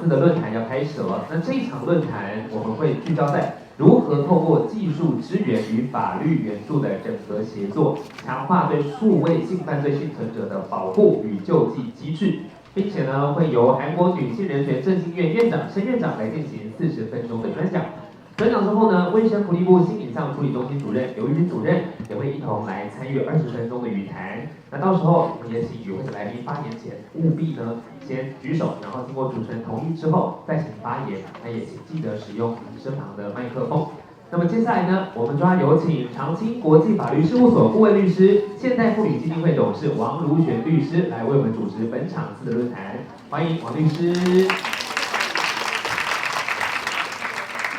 次的论坛要开始了。那这一场论坛我们会聚焦在如何透过技术支援与法律援助的整合协作，强化对数位性犯罪幸存者的保护与救济机制，并且呢会由韩国女性人权振兴院院长申院长来进行40分钟的专讲。专讲之后呢，卫生福利部性影像处理中心主任刘宇主任也会一同来参与20分钟的语谈。那到时候我们也请与会的来宾发言前务必呢先举手，然后经过主持人同意之后再请发言。那也请记得使用身旁的麦克风。那么接下来呢，我们就要有请长青国际法律事务所顾问律师、现代妇女基金会董事王如璇律师来为我们主持本场次的论坛。欢迎王律师。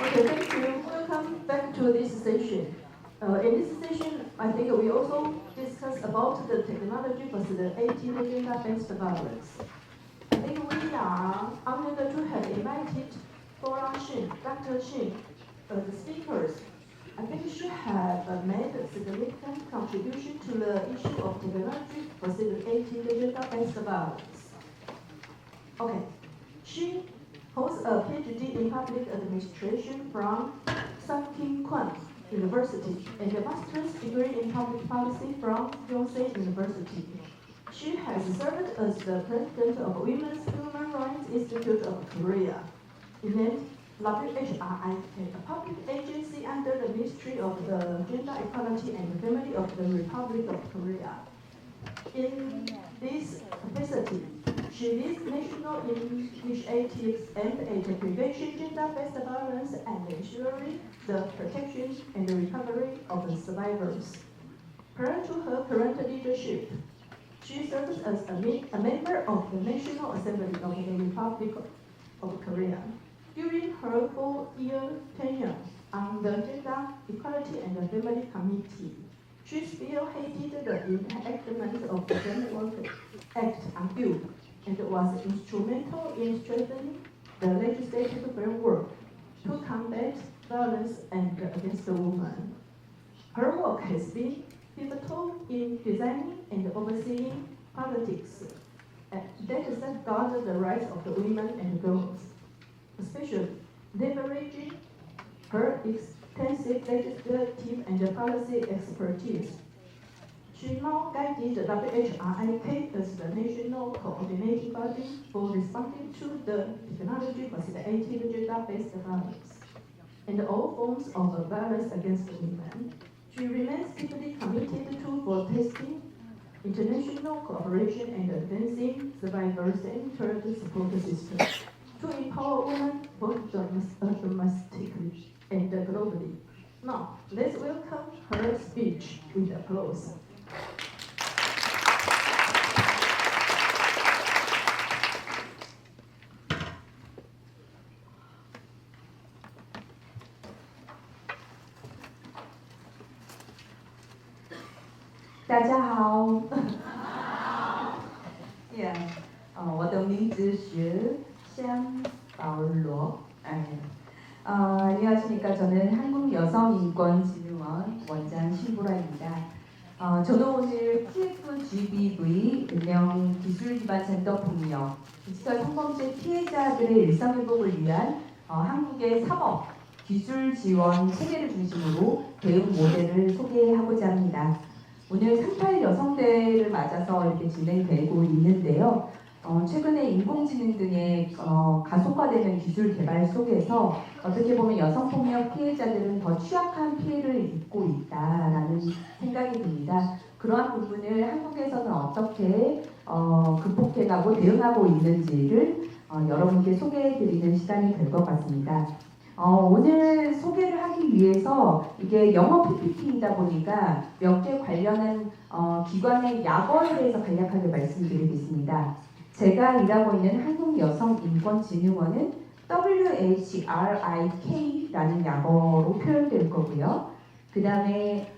Okay, thank you. Welcome back to this session. In this session, I think we also discuss about the technology for the 18 agenda-based violence. I think we are honored to have invited Flora Shin, Dr. Shin, the speakers. I think she have made a significant contribution to the issue of technology for the 18 agenda-based violence. Okay, she holds a PhD in public administration from Sun-King Kwan University and a master's degree in public policy from Yonsei University. She has served as the president of Women's Human Rights Institute of Korea, named WHRIK, a public agency under the Ministry of the Gender Equality and Family of the Republic of Korea. In this capacity, she leads national initiatives aimed at preventing gender-based violence and ensuring the protection and recovery of the survivors. Prior to her current leadership, she serves as a member of the National Assembly of the Republic of Korea. During her 4-year tenure on the Gender Equality and Family Committee, she spearheaded the enactment of the Framework Act on Youth and was instrumental in strengthening the legislative framework to combat violence against women. Her work has been pivotal in designing and overseeing politics that safeguard the rights of the women and girls, especially leveraging her extensive legislative and policy expertise. She now guided WHRIK as the national coordinating body for responding to the technology facilitated gender-based violence and all forms of violence against women. She remains deeply committed to protesting international cooperation and advancing survivor-centered support systems to empower women both domestically and globally. Now, let's welcome her speech with applause. Yeah, 我的名字是香保罗。안녕하십니까. 저는 한국여성인권진흥원 원장 신보라입니다. 저는 오늘 TFGBV, 일명 기술기반 젠더폭력, 디지털 성범죄 피해자들의 일상회복을 위한 한국의 사법, 기술 지원 체계를 중심으로 대응 모델을 소개하고자 합니다. 오늘 38 여성대회를 맞아서 이렇게 진행되고 있는데요. 최근에 인공지능 등의 가속화되는 기술 개발 속에서 어떻게 보면 여성폭력 피해자들은 더 취약한 피해를 입고 있다라는 생각이 듭니다. 그러한 부분을 한국에서는 어떻게 극복해가고 대응하고 있는지를 여러분께 소개해드리는 시간이 될 것 같습니다. 오늘 소개를 하기 위해서 이게 영어 PPT이다 보니까 몇 개 관련한 기관의 약어에 대해서 간략하게 말씀드리겠습니다. 제가 일하고 있는 한국여성인권진흥원은 WHRIK라는 약어로 표현될 거고요. 그 다음에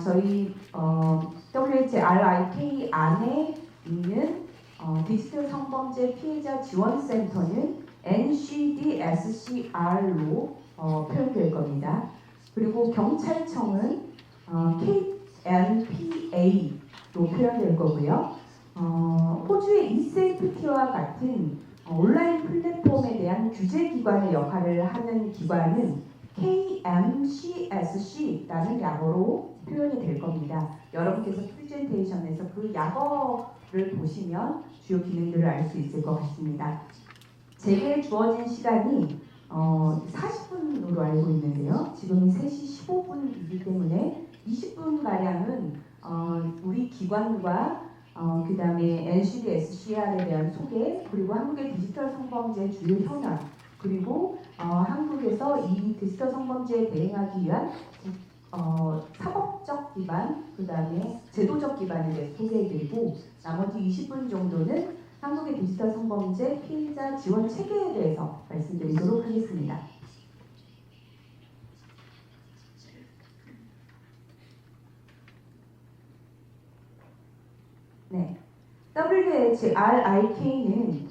저희 WHRIK 안에 있는 디지털 성범죄 피해자 지원센터는 NCDSCR로 표현될 겁니다. 그리고 경찰청은 KNPA로 표현될 거고요. 호주의 eSafety와 같은 온라인 플랫폼에 대한 규제 기관의 역할을 하는 기관은 KMCSC라는 약어로 표현이 될 겁니다. 여러분께서 프레젠테이션에서 그 약어를 보시면 주요 기능들을 알 수 있을 것 같습니다. 제게 주어진 시간이 40분으로 알고 있는데요. 지금이 3시 15분이기 때문에 20분가량은 우리 기관과 그 다음에 NCD-SCR에 대한 소개, 그리고 한국의 디지털 성범죄 주요 현황, 그리고 한국에서 이 디지털 성범죄에 대응하기 위한 사법적 기반, 그 다음에 제도적 기반에 대해 소개해드리고, 나머지 20분 정도는 한국의 디지털 성범죄 피해자 지원 체계에 대해서 말씀드리도록 하겠습니다. 네, WHRIK는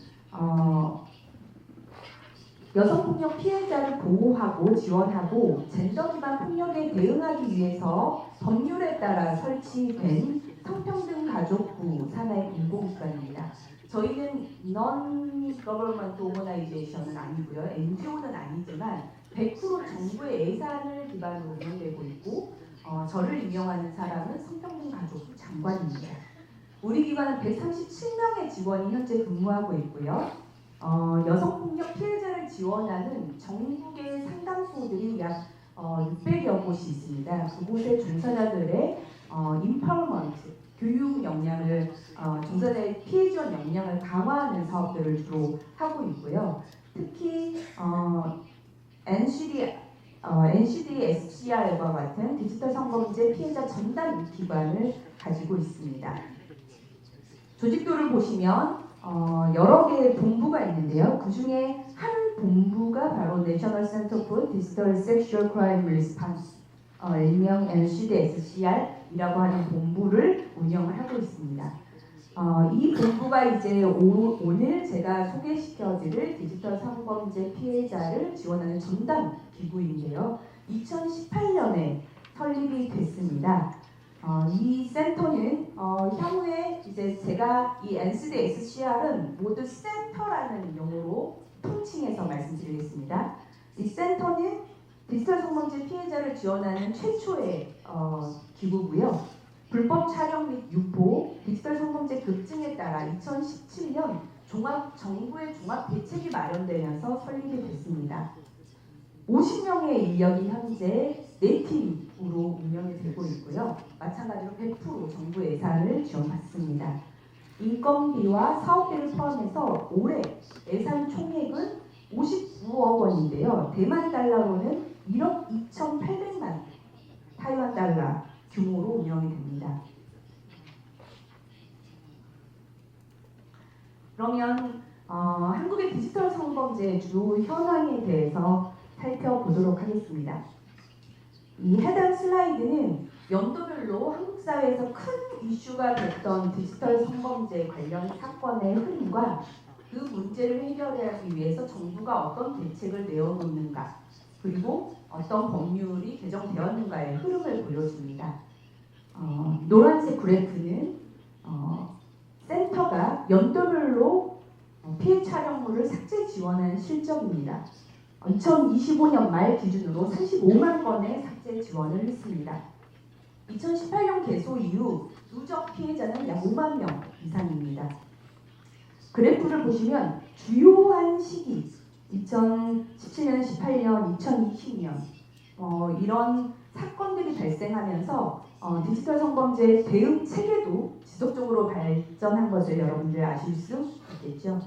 여성폭력 피해자를 보호하고 지원하고 젠더 기반 폭력에 대응하기 위해서 법률에 따라 설치된 성평등 가족부 산하의 공공기관입니다. 저희는 Non-Government Organization은 아니고요, NGO는 아니지만 100% 정부의 예산을 기반으로 운영되고 있고 저를 임명하는 사람은 성평등 가족부 장관입니다. 우리 기관은 137명의 직원이 현재 근무하고 있고요. 여성폭력 피해자를 지원하는 전국의 상담소들이 약 600여 곳이 있습니다. 그곳의 종사자들의 인파워먼트, 교육 역량을 종사자의 피해 지원 역량을 강화하는 사업들을 주로 하고 있고요. 특히 NCD-SCR과 같은 디지털 성범죄 피해자 전담 기관을 가지고 있습니다. 조직도를 보시면 여러 개의 본부가 있는데요. 그 중에 한 본부가 바로 National Center for Digital Sexual Crime Response, 일명 NCD-SCR이라고 하는 본부를 운영을 하고 있습니다. 이 본부가 이제 오늘 제가 소개시켜드릴 디지털 성범죄 피해자를 지원하는 전담 기구인데요. 2018년에 설립이 됐습니다. 이 센터는 향후에 이제 제가 이 NCD-SCR은 모두 센터라는 용어로 통칭해서 말씀드리겠습니다. 이 센터는 디지털 성범죄 피해자를 지원하는 최초의 기구고요. 불법 촬영 및 유포, 디지털 성범죄 급증에 따라 2017년 정부의 종합 대책이 마련되면서 설립이 됐습니다. 50명의 인력이 현재 4팀으로 운영이 되고 있고요. 마찬가지로 100% 정부 예산을 지원받습니다. 인건비와 사업비를 포함해서 올해 예산 총액은 59억 원인데요. 대만 달러로는 1억 2,800만 타이완 달러 규모로 운영이 됩니다. 그러면 한국의 디지털 성범죄 주 현황에 대해서 살펴보도록 하겠습니다. 이 해당 슬라이드는 연도별로 한국 사회에서 큰 이슈가 됐던 디지털 성범죄 관련 사건의 흐름과 그 문제를 해결하기 위해서 정부가 어떤 대책을 내어놓는가, 그리고 어떤 법률이 개정되었는가의 흐름을 보여줍니다. 노란색 그래프는 센터가 연도별로 피해 촬영물을 삭제 지원한 실적입니다. 2025년 말 기준으로 35만 건의 삭제 지원을 했습니다. 2018년 개소 이후 누적 피해자는 약 5만 명 이상입니다. 그래프를 보시면 주요한 시기 2017년, 18년, 2020년 이런 사건들이 발생하면서 디지털 성범죄 대응 체계도 지속적으로 발전한 것을 여러분들 아실 수 있겠죠.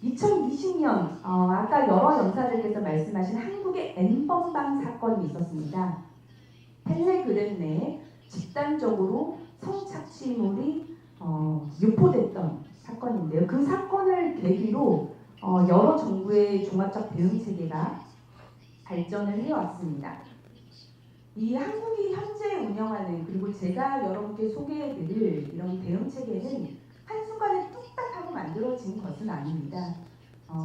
2020년 아까 여러 연사들께서 말씀하신 한국의 N번방 사건이 있었습니다. 텔레그램 내에 집단적으로 성착취물이 유포됐던 사건인데요. 그 사건을 계기로 여러 정부의 종합적 대응 체계가 발전을 해왔습니다. 이 한국이 현재 운영하는, 그리고 제가 여러분께 소개해드릴 이런 대응 체계는 한순간에 뚝딱 하고 만들어진 것은 아닙니다.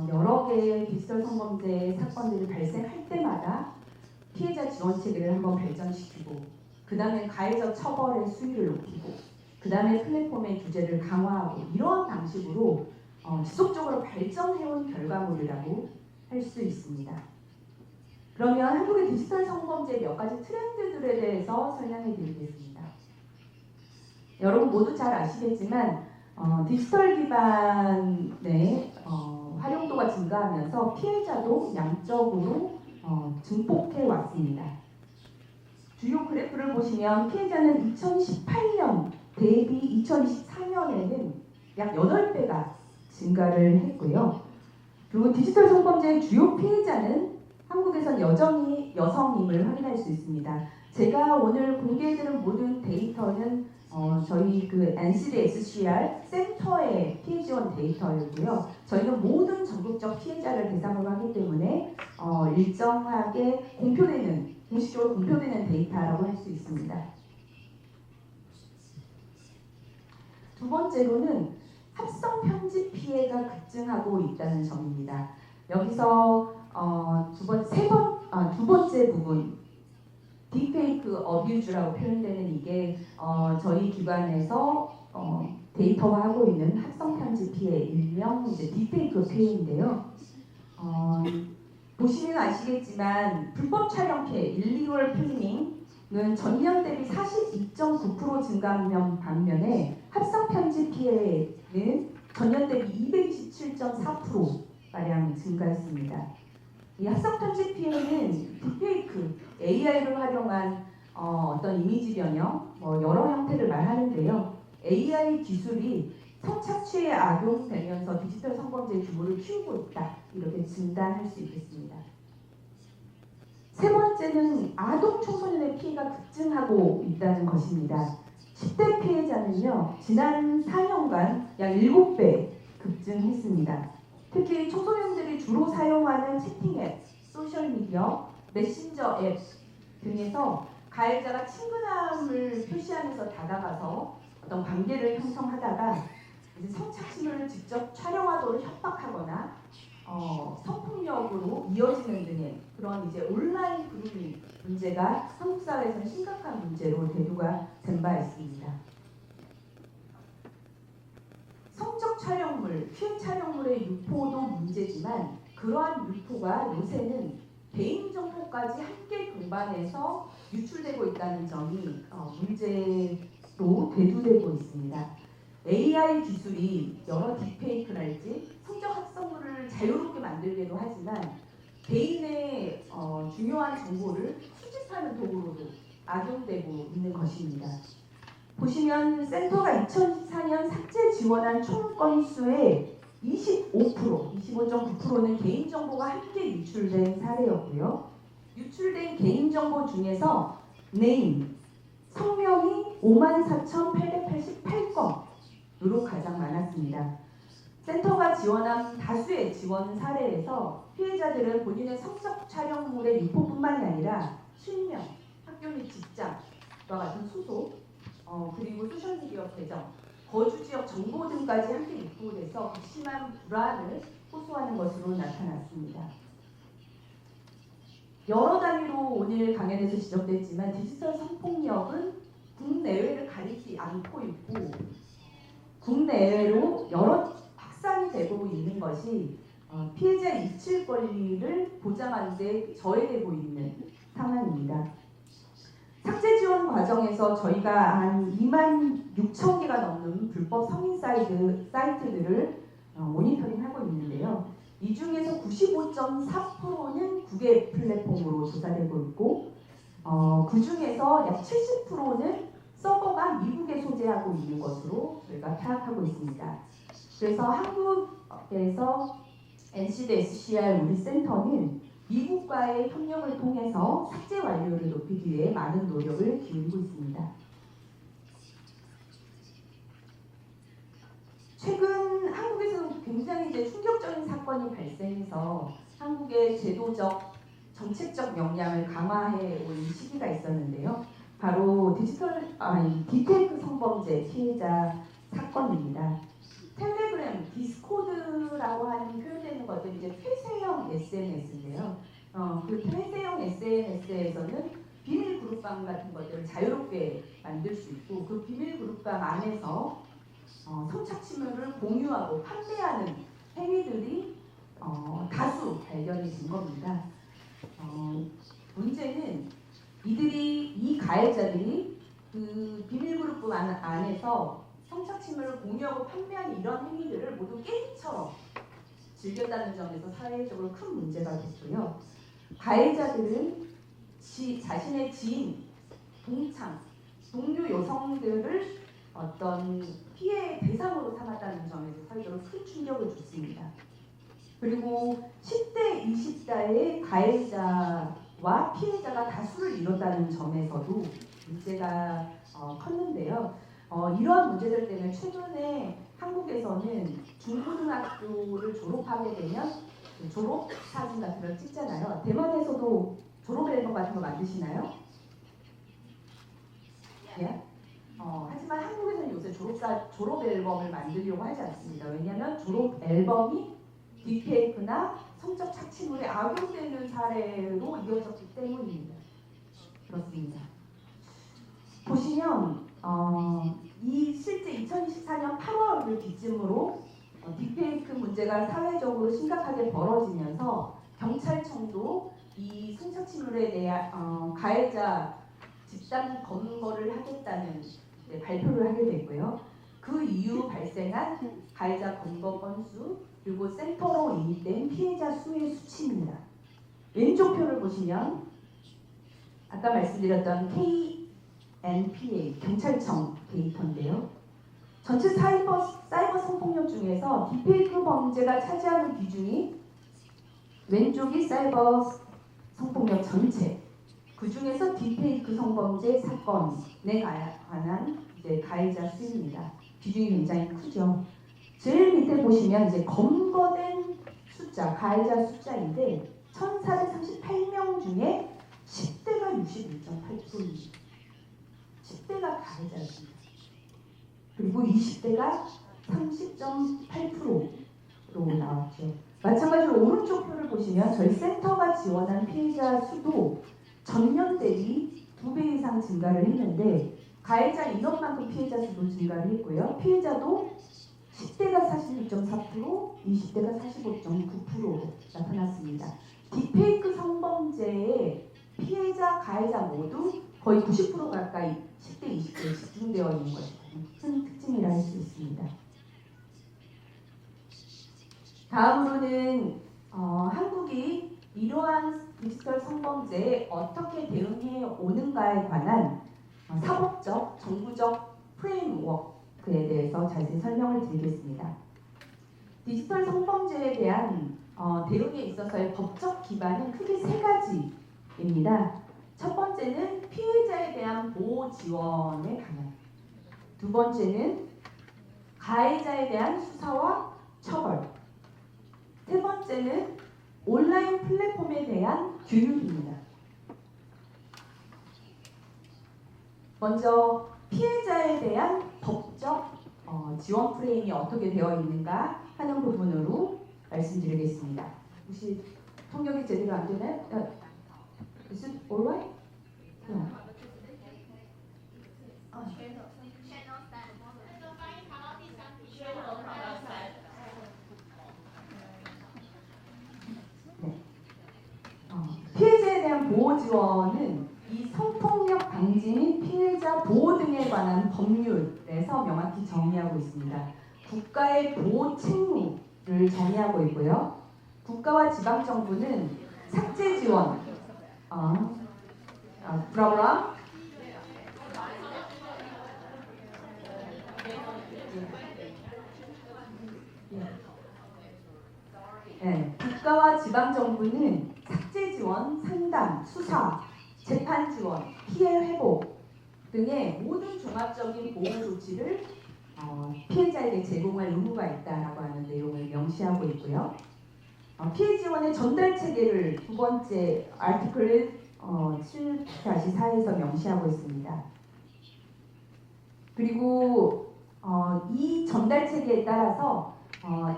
여러 개의 디지털 성범죄 사건들이 발생할 때마다 피해자 지원 체계를 한번 발전시키고, 그 다음에 가해자 처벌의 수위를 높이고, 그 다음에 플랫폼의 규제를 강화하고, 이러한 방식으로 지속적으로 발전해온 결과물이라고 할 수 있습니다. 그러면 한국의 디지털 성범죄 몇 가지 트렌드들에 대해서 설명해 드리겠습니다. 여러분 모두 잘 아시겠지만 디지털 기반의 활용도가 증가하면서 피해자도 양적으로 증폭해 왔습니다. 주요 그래프를 보시면 피해자는 2018년 대비 2024년에는 약 8배가 증가를 했고요. 그리고 디지털 성범죄의 주요 피해자는 한국에선 여전히 여성임을 확인할 수 있습니다. 제가 오늘 공개해드린 모든 데이터는 저희 그 NCDSCR 센터의 피해 지원 데이터이고요. 저희는 모든 전국적 피해자를 대상으로 하기 때문에 일정하게 공식적으로 공표되는 데이터라고 할 수 있습니다. 두 번째로는 합성 편집 피해가 급증하고 있다는 점입니다. 여기서 두 번째 부분 딥페이크 어뷰즈라고 표현되는 이게 저희 기관에서 데이터화하고 있는 합성 편집 피해, 일명 이제 딥페이크 피해인데요. 보시면 아시겠지만 불법 촬영 피해, illegal filming은 전년 대비 42.9% 증가한 반면에 합성 편집 피해는 전년 대비 227.4%가량 증가했습니다. 이 합성 편집 피해는 딥페이크, AI를 활용한 어떤 이미지 변형, 여러 형태를 말하는데요. AI 기술이 성착취에 악용되면서 디지털 성범죄의 규모를 키우고 있다. 이렇게 진단할 수 있겠습니다. 세 번째는 아동 청소년의 피해가 급증하고 있다는 것입니다. 10대 피해자는요, 지난 4년간 약 7배 급증했습니다. 특히 청소년들이 주로 사용하는 채팅 앱, 소셜미디어, 메신저 앱 등에서 가해자가 친근함을 표시하면서 다가가서 어떤 관계를 형성하다가 이제 성착취를 직접 촬영하도록 협박하거나 성폭력으로 이어지는 등의 그런 이제 온라인 그루밍 문제가 한국 사회에서는 심각한 문제로 대두가 된 바 있습니다. 성적 촬영물, 피해 촬영물의 유포도 문제지만 그러한 유포가 요새는 개인정보까지 함께 동반해서 유출되고 있다는 점이 문제로 대두되고 있습니다. AI 기술이 여러 딥페이크랄지 성적 합성물을 자유롭게 만들기도 하지만 개인의 중요한 정보를 수집하는 도구로도 악용되고 있는 것입니다. 보시면 센터가 2014년 삭제 지원한 총 건수의 25.9%는 개인정보가 함께 유출된 사례였고요. 유출된 개인정보 중에서 네임, 성명이 54,888건으로 가장 많았습니다. 센터가 지원한 다수의 지원 사례에서 피해자들은 본인의 성적 촬영물의 유포뿐만이 아니라 실명, 학교 및 직장과 같은 소속, 그리고 소셜미디어 계정, 거주 지역 정보 등까지 함께 유포돼서 심한 불안을 호소하는 것으로 나타났습니다. 여러 단위로 오늘 강연에서 지적됐지만 디지털 성폭력은 국내외를 가리지 않고 있고 국내외로 여러 확산이 되고 있는 것이 피해자 이칠 권리를 보장하는 데 저해되고 있는 상황입니다. 삭제 지원 과정에서 저희가 한 26,000개가 넘는 불법 성인 사이트들을 모니터링하고 있는데요. 이 중에서 95.4%는 국외 플랫폼으로 조사되고 있고 그 중에서 약 70%는 서버가 미국에 소재하고 있는 것으로 저희가 파악하고 있습니다. 그래서 한국에서 NCDSCR 우리 센터는 미국과의 협력을 통해서 삭제 완료를 높이기 위해 많은 노력을 기울이고 있습니다. 최근 한국에서 굉장히 이제 충격적인 사건이 발생해서 한국의 제도적, 정책적 역량을 강화해 온 시기가 있었는데요. 바로 딥페이크 성범죄 피해자 사건입니다. 텔레그램, 디스코드라고 하는 표현되는 것들이 이제 폐쇄형 SNS인데요. 그 폐쇄형 SNS에서는 비밀 그룹방 같은 것들을 자유롭게 만들 수 있고 그 비밀 그룹방 안에서 성착취물을 공유하고 판매하는 행위들이 다수 발견이 된 겁니다. 문제는 이 가해자들이 그 비밀그룹 안에서 성착취물을 공유하고 판매하는 이런 행위들을 모두 게임처럼 즐겼다는 점에서 사회적으로 큰 문제가 됐고요. 가해자들은 자신의 지인, 동료 여성들을 어떤 피해의 대상으로 삼았다는 점에서 사회적으로 큰 충격을 줬습니다. 그리고 10대, 20대의 가해자와 피해자가 다수를 이뤘다는 점에서도 문제가 컸는데요. 이러한 문제들 때문에 최근에 한국에서는 중고등학교를 졸업하게 되면 졸업 사진 같은 걸 찍잖아요. 대만에서도 졸업 앨범 같은 거 만드시나요? 예? 하지만 한국에서는 요새 졸업 앨범을 만들려고 하지 않습니다. 왜냐하면 졸업 앨범이 딥페이크나 성적 착취물에 악용되는 사례로 이어졌기 때문입니다. 그렇습니다. 보시면 이 실제 2024년 8월을 기점으로 딥페이크 문제가 사회적으로 심각하게 벌어지면서 경찰청도 이 성착취물에 대한 가해자 집단 검거를 하겠다는 발표를 하게 됐고요. 그 이후 발생한 가해자 검거 건수 그리고 센터로 인입된 피해자 수의 수치입니다. 왼쪽 표를 보시면 아까 말씀드렸던 KNPA 경찰청 데이터인데요. 전체 사이버 성폭력 중에서 딥페이크 범죄가 차지하는 비중이 왼쪽이 사이버 성폭력 전체 그 중에서 딥페이크 성범죄 사건에 관한 가해자 수입니다. 비중이 굉장히 크죠. 제일 밑에 보시면 이제 검거된 숫자, 가해자 숫자인데 1,438명 중에 10대가 61.8%입니다. 10대가 가해자입니다. 그리고 20대가 30.8%로 나왔죠. 마찬가지로 오른쪽 표를 보시면 저희 센터가 지원한 피해자 수도 전년 대비 2배 이상 증가를 했는데 가해자 인원만큼 피해자 수도 증가를 했고요. 피해자도 10대가 46.4%, 20대가 45.9%로 나타났습니다. 딥페이크 성범죄의 피해자, 가해자 모두 거의 90% 가까이 10대, 20대에 집중되어 있는 것이 큰 특징이라 할 수 있습니다. 다음으로는 한국이 이러한 디지털 성범죄에 어떻게 대응해 오는가에 관한 사법적, 정부적 프레임워크에 대해서 자세히 설명을 드리겠습니다. 디지털 성범죄에 대한 대응에 있어서의 법적 기반은 크게 세 가지입니다. 첫 번째는 피해자에 대한 보호 지원의 방향. 두 번째는 가해자에 대한 수사와 처벌. 세 번째는 온라인 플랫폼에 대한 교육입니다. 먼저 피해자에 대한 법적 지원 프레임이 어떻게 되어 있는가 하는 부분으로 말씀드리겠습니다. 혹시 통역이 제대로 안 되나요? Is it alright? 피해자에 대한 보호 지원은 이 성폭력 방지 및 피해자 보호 등에 관한 법률에서 명확히 정의하고 있습니다. 국가의 보호 책무를 정의하고 있고요. 국가와 지방정부는 삭제 지원, 브라브라 네, 국가와 지방정부는 삭제 지원, 상담, 수사, 재판 지원, 피해 회복 등의 모든 종합적인 보호 조치를 피해자에게 제공할 의무가 있다라고 하는 내용을 명시하고 있고요. 피해 지원의 전달 체계를 두 번째 아티클 7-4에서 명시하고 있습니다. 그리고 이 전달 체계에 따라서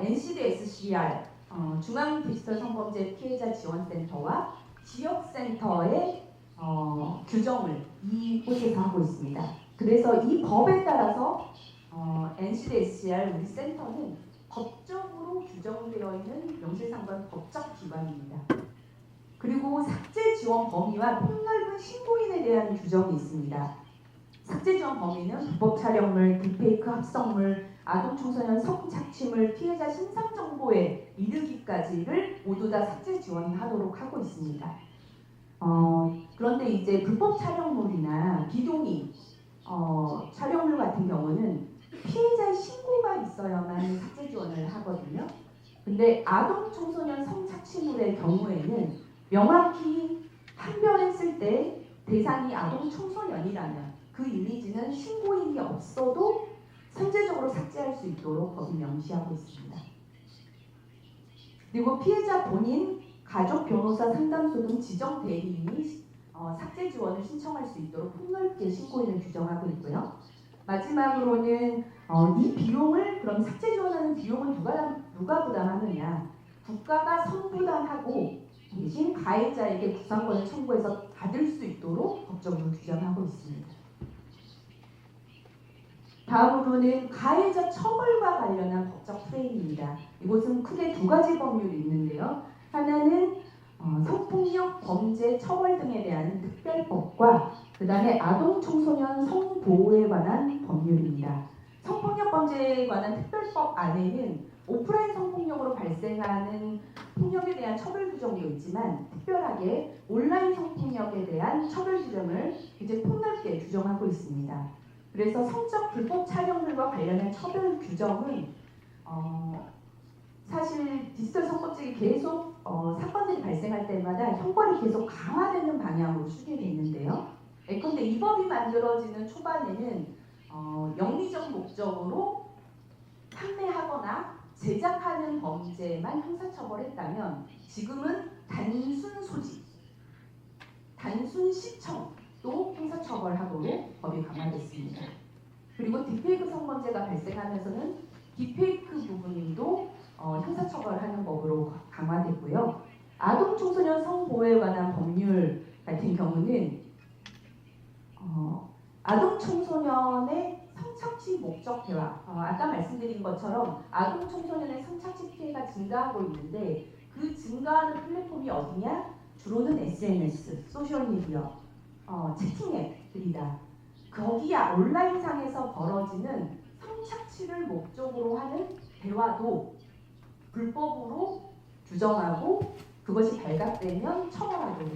NCDSCR 중앙 디지털 성범죄 피해자 지원센터와 지역센터의 규정을 이곳에서 하고 있습니다. 그래서 이 법에 따라서 NCDSR 우리 센터는 법적으로 규정되어 있는 명실상부한 법적 기관입니다. 그리고 삭제 지원 범위와 폭넓은 신고인에 대한 규정이 있습니다. 삭제 지원 범위는 불법 촬영물, 딥페이크 합성물, 아동 청소년 성착취물, 피해자 신상 정보에 이르기까지를 모두 다 삭제 지원하도록 하고 있습니다. 그런데 이제 불법 촬영물이나 비동의 촬영물 같은 경우는 피해자의 신고가 있어야만 삭제 지원을 하거든요. 근데 아동 청소년 성착취물의 경우에는 명확히 판별했을 때 대상이 아동 청소년이라면 그 이미지는 신고인이 없어도 선제적으로 삭제할 수 있도록 법이 명시하고 있습니다. 그리고 피해자 본인, 가족, 변호사, 상담소 등 지정 대리인이 삭제 지원을 신청할 수 있도록 폭넓게 신고인을 규정하고 있고요. 마지막으로는 이 비용을 그럼 삭제 지원하는 비용은 누가 부담하느냐? 국가가 선부담하고 대신 가해자에게 구상권을 청구해서 받을 수 있도록 법적으로 규정하고 있습니다. 다음으로는 가해자 처벌과 관련한 법적 프레임입니다. 이곳은 크게 두 가지 법률이 있는데요. 하나는 성폭력, 범죄, 처벌 등에 대한 특별법과 그 다음에 아동, 청소년 성보호에 관한 법률입니다. 성폭력 범죄에 관한 특별법 안에는 오프라인 성폭력으로 발생하는 폭력에 대한 처벌 규정도 있지만 특별하게 온라인 성폭력에 대한 처벌 규정을 이제 폭넓게 규정하고 있습니다. 그래서 성적 불법 촬영물과 관련한 처벌 규정은 사실 디지털 성범죄가 계속 사건들이 발생할 때마다 형벌이 계속 강화되는 방향으로 추진이 있는데요. 그런데 이 법이 만들어지는 초반에는 영리적 목적으로 판매하거나 제작하는 범죄만 형사처벌했다면 지금은 단순 소지, 단순 시청도 형사처벌하도록 법이 강화됐습니다. 그리고 딥페이크 성범죄가 발생하면서는 딥페이크 부분도 형사처벌하는 법으로 강화됐고요. 아동 청소년 성보호에 관한 법률 같은 경우는 아동 청소년의 성착취 목적대화, 아까 말씀드린 것처럼 아동 청소년의 성착취 피해가 증가하고 있는데 그 증가하는 플랫폼이 어디냐? 주로는 SNS, 소셜미디어, 채팅 앱들이다. 거기야 온라인상에서 벌어지는 성착취를 목적으로 하는 대화도 불법으로 규정하고 그것이 발각되면 처벌하도록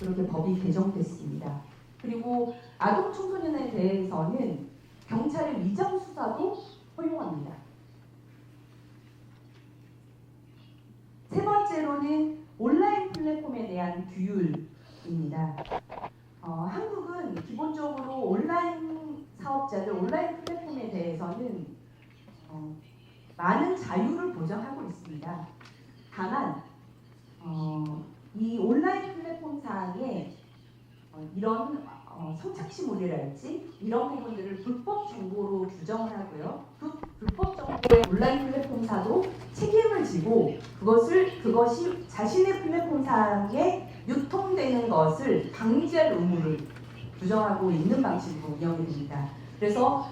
그렇게 법이 개정됐습니다. 그리고 아동 청소년에 대해서는 경찰의 위장 수사도 허용합니다. 세 번째로는 온라인 플랫폼에 대한 규율입니다. 한국은 기본적으로 온라인 사업자들, 온라인 플랫폼에 대해서는 많은 자유를 보장하고 있습니다. 다만 이 온라인 플랫폼상에 이런 성착취물이랄지 이런 부분들을 불법 정보로 규정을 하고요. 그 불법 정보의 온라인 플랫폼사도 책임을 지고 그것이 자신의 플랫폼상에 유통되는 것을 방지할 의무를 규정하고 있는 방식으로 운영이 됩니다. 그래서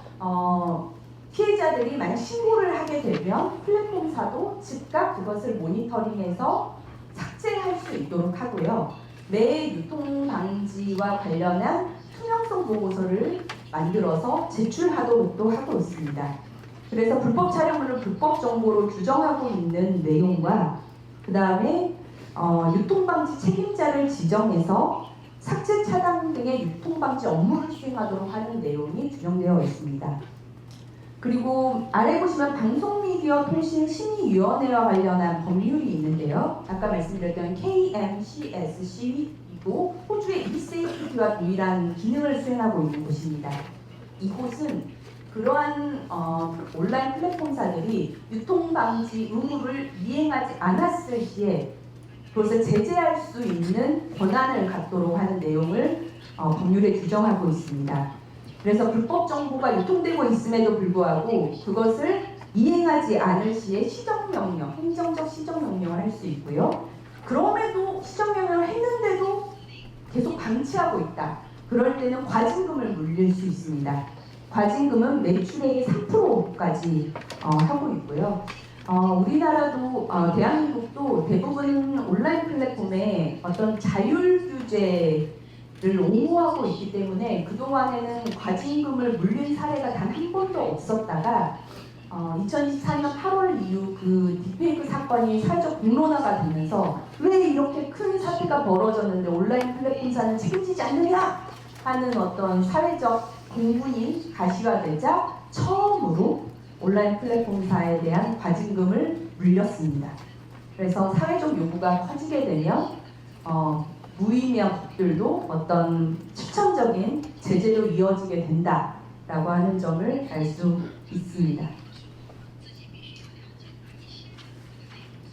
피해자들이 만약 신고를 하게 되면 플랫폼사도 즉각 그것을 모니터링해서 삭제할 수 있도록 하고요. 매 유통 방지와 관련한 투명성 보고서를 만들어서 제출하도록도 하고 있습니다. 그래서 불법 촬영물을 불법 정보로 규정하고 있는 내용과 그 다음에 유통방지 책임자를 지정해서 삭제 차단 등의 유통방지 업무를 수행하도록 하는 내용이 규정되어 있습니다. 그리고 아래 보시면 방송미디어 통신심의위원회와 관련한 법률이 있는데요. 아까 말씀드렸던 KMCSC이고 호주의 eSafety와 동일한 기능을 수행하고 있는 곳입니다. 이곳은 그러한 온라인 플랫폼사들이 유통방지 의무를 이행하지 않았을 시에 그것을 제재할 수 있는 권한을 갖도록 하는 내용을 법률에 규정하고 있습니다. 그래서 불법 정보가 유통되고 있음에도 불구하고 그것을 이행하지 않을 시에 시정명령, 행정적 시정명령을 할 수 있고요. 그럼에도 시정명령을 했는데도 계속 방치하고 있다. 그럴 때는 과징금을 물릴 수 있습니다. 과징금은 매출액의 3%까지 하고 있고요. 우리나라도 대한민국도 대부분 온라인 플랫폼에 어떤 자율 규제를 옹호하고 있기 때문에 그동안에는 과징금을 물린 사례가 단 한 번도 없었다가 2024년 8월 이후 그 딥페이크 사건이 사회적 공론화가 되면서 왜 이렇게 큰 사태가 벌어졌는데 온라인 플랫폼사는 책임지지 않느냐 하는 어떤 사회적 공분이 가시화되자 처음으로 온라인 플랫폼사에 대한 과징금을 물렸습니다. 그래서 사회적 요구가 커지게 되면 무의미한 법들도 실천적인 제재로 이어지게 된다라고 하는 점을 알 수 있습니다.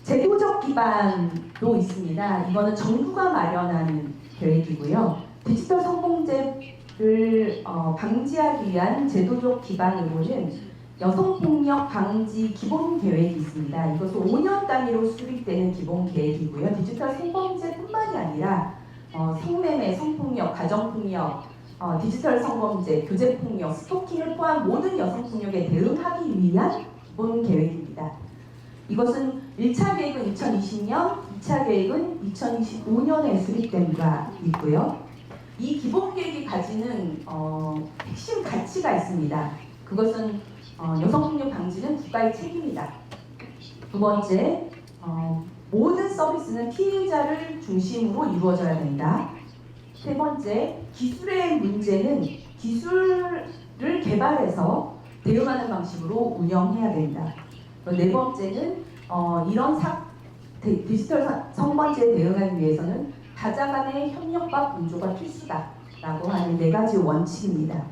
제도적 기반도 있습니다. 이거는 정부가 마련하는 계획이고요. 디지털 성범죄를 방지하기 위한 제도적 기반으로는 여성폭력 방지 기본 계획이 있습니다. 이것은 5년 단위로 수립되는 기본 계획이고요. 디지털 성범죄뿐만이 아니라 성매매, 성폭력, 가정폭력, 디지털 성범죄, 교제폭력, 스토킹을 포함한 모든 여성폭력에 대응하기 위한 기본 계획입니다. 이것은 1차 계획은 2020년, 2차 계획은 2025년에 수립된 바 있고요. 이 기본 계획이 가지는 핵심 가치가 있습니다. 그것은 여성폭력 방지는 국가의 책임이다. 두 번째, 모든 서비스는 피해자를 중심으로 이루어져야 된다. 세 번째, 기술의 문제는 기술을 개발해서 대응하는 방식으로 운영해야 된다. 네 번째는 이런 디지털 성범죄에 대응하기 위해서는 다자 간의 협력과 공조가 필수다라고 하는 4가지 원칙입니다.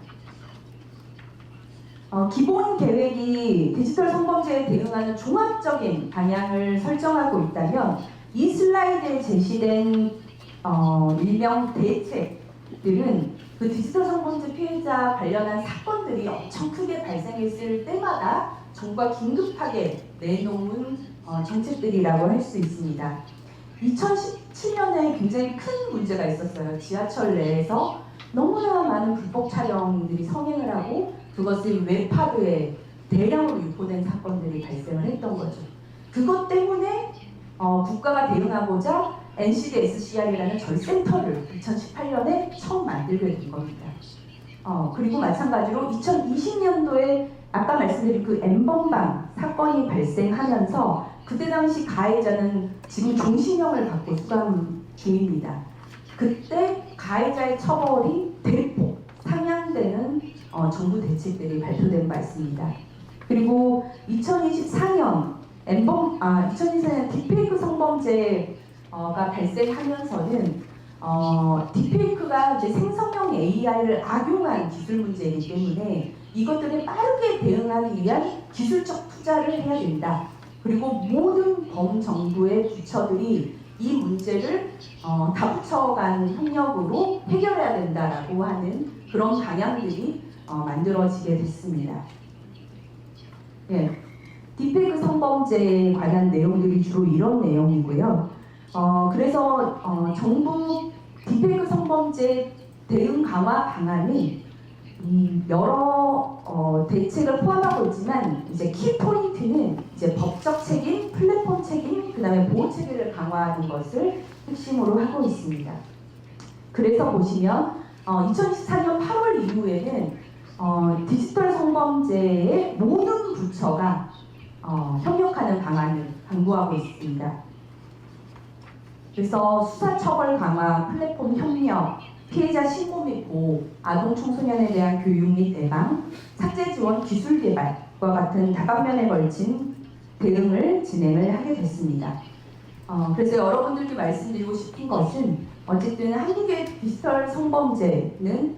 기본 계획이 디지털 성범죄에 대응하는 종합적인 방향을 설정하고 있다면 이 슬라이드에 제시된 일명 대책들은 그 디지털 성범죄 피해자 관련한 사건들이 엄청 크게 발생했을 때마다 정부가 긴급하게 내놓은 정책들이라고 할 수 있습니다. 2017년에 굉장히 큰 문제가 있었어요. 지하철 내에서 너무나 많은 불법 촬영들이 성행을 하고 그것이 웹하드에 대량으로 유포된 사건들이 발생을 했던 거죠. 그것 때문에 국가가 대응하고자 NCD-SCR이라는 저희 센터를 2018년에 처음 만들게 된 겁니다. 그리고 마찬가지로 2020년도에 아까 말씀드린 그 N번방 사건이 발생하면서 그때 당시 가해자는 지금 종신형을 받고 수감 중입니다. 그때 가해자의 처벌이 대폭 상향되는 정부 대책들이 발표된 바 있습니다. 그리고 2024년 딥페이크 성범죄가 발생하면서는 딥페이크가 이제 생성형 AI를 악용한 기술 문제이기 때문에 이것들에 빠르게 대응하기 위한 기술적 투자를 해야 된다. 그리고 모든 범정부의 부처들이 이 문제를 다부처 간 협력으로 해결해야 된다라고 하는 그런 방향들이 만들어지게 됐습니다. 예, 딥페이크 성범죄에 관한 내용들이 주로 이런 내용이고요. 그래서 정부 딥페이크 성범죄 대응 강화 방안이 여러 대책을 포함하고 있지만 이제 키 포인트는 이제 법적 책임, 플랫폼 책임, 그다음에 보호 체계를 강화하는 것을 핵심으로 하고 있습니다. 그래서 보시면 2014년 8월 이후에는 디지털 성범죄의 모든 부처가 협력하는 방안을 강구하고 있습니다. 그래서 수사처벌 강화, 플랫폼 협력, 피해자 신고 및 보호, 아동 청소년에 대한 교육 및 예방, 삭제 지원 기술 개발과 같은 다방면에 걸친 대응을 진행을 하게 됐습니다. 그래서 여러분들께 말씀드리고 싶은 것은 어쨌든 한국의 디지털 성범죄는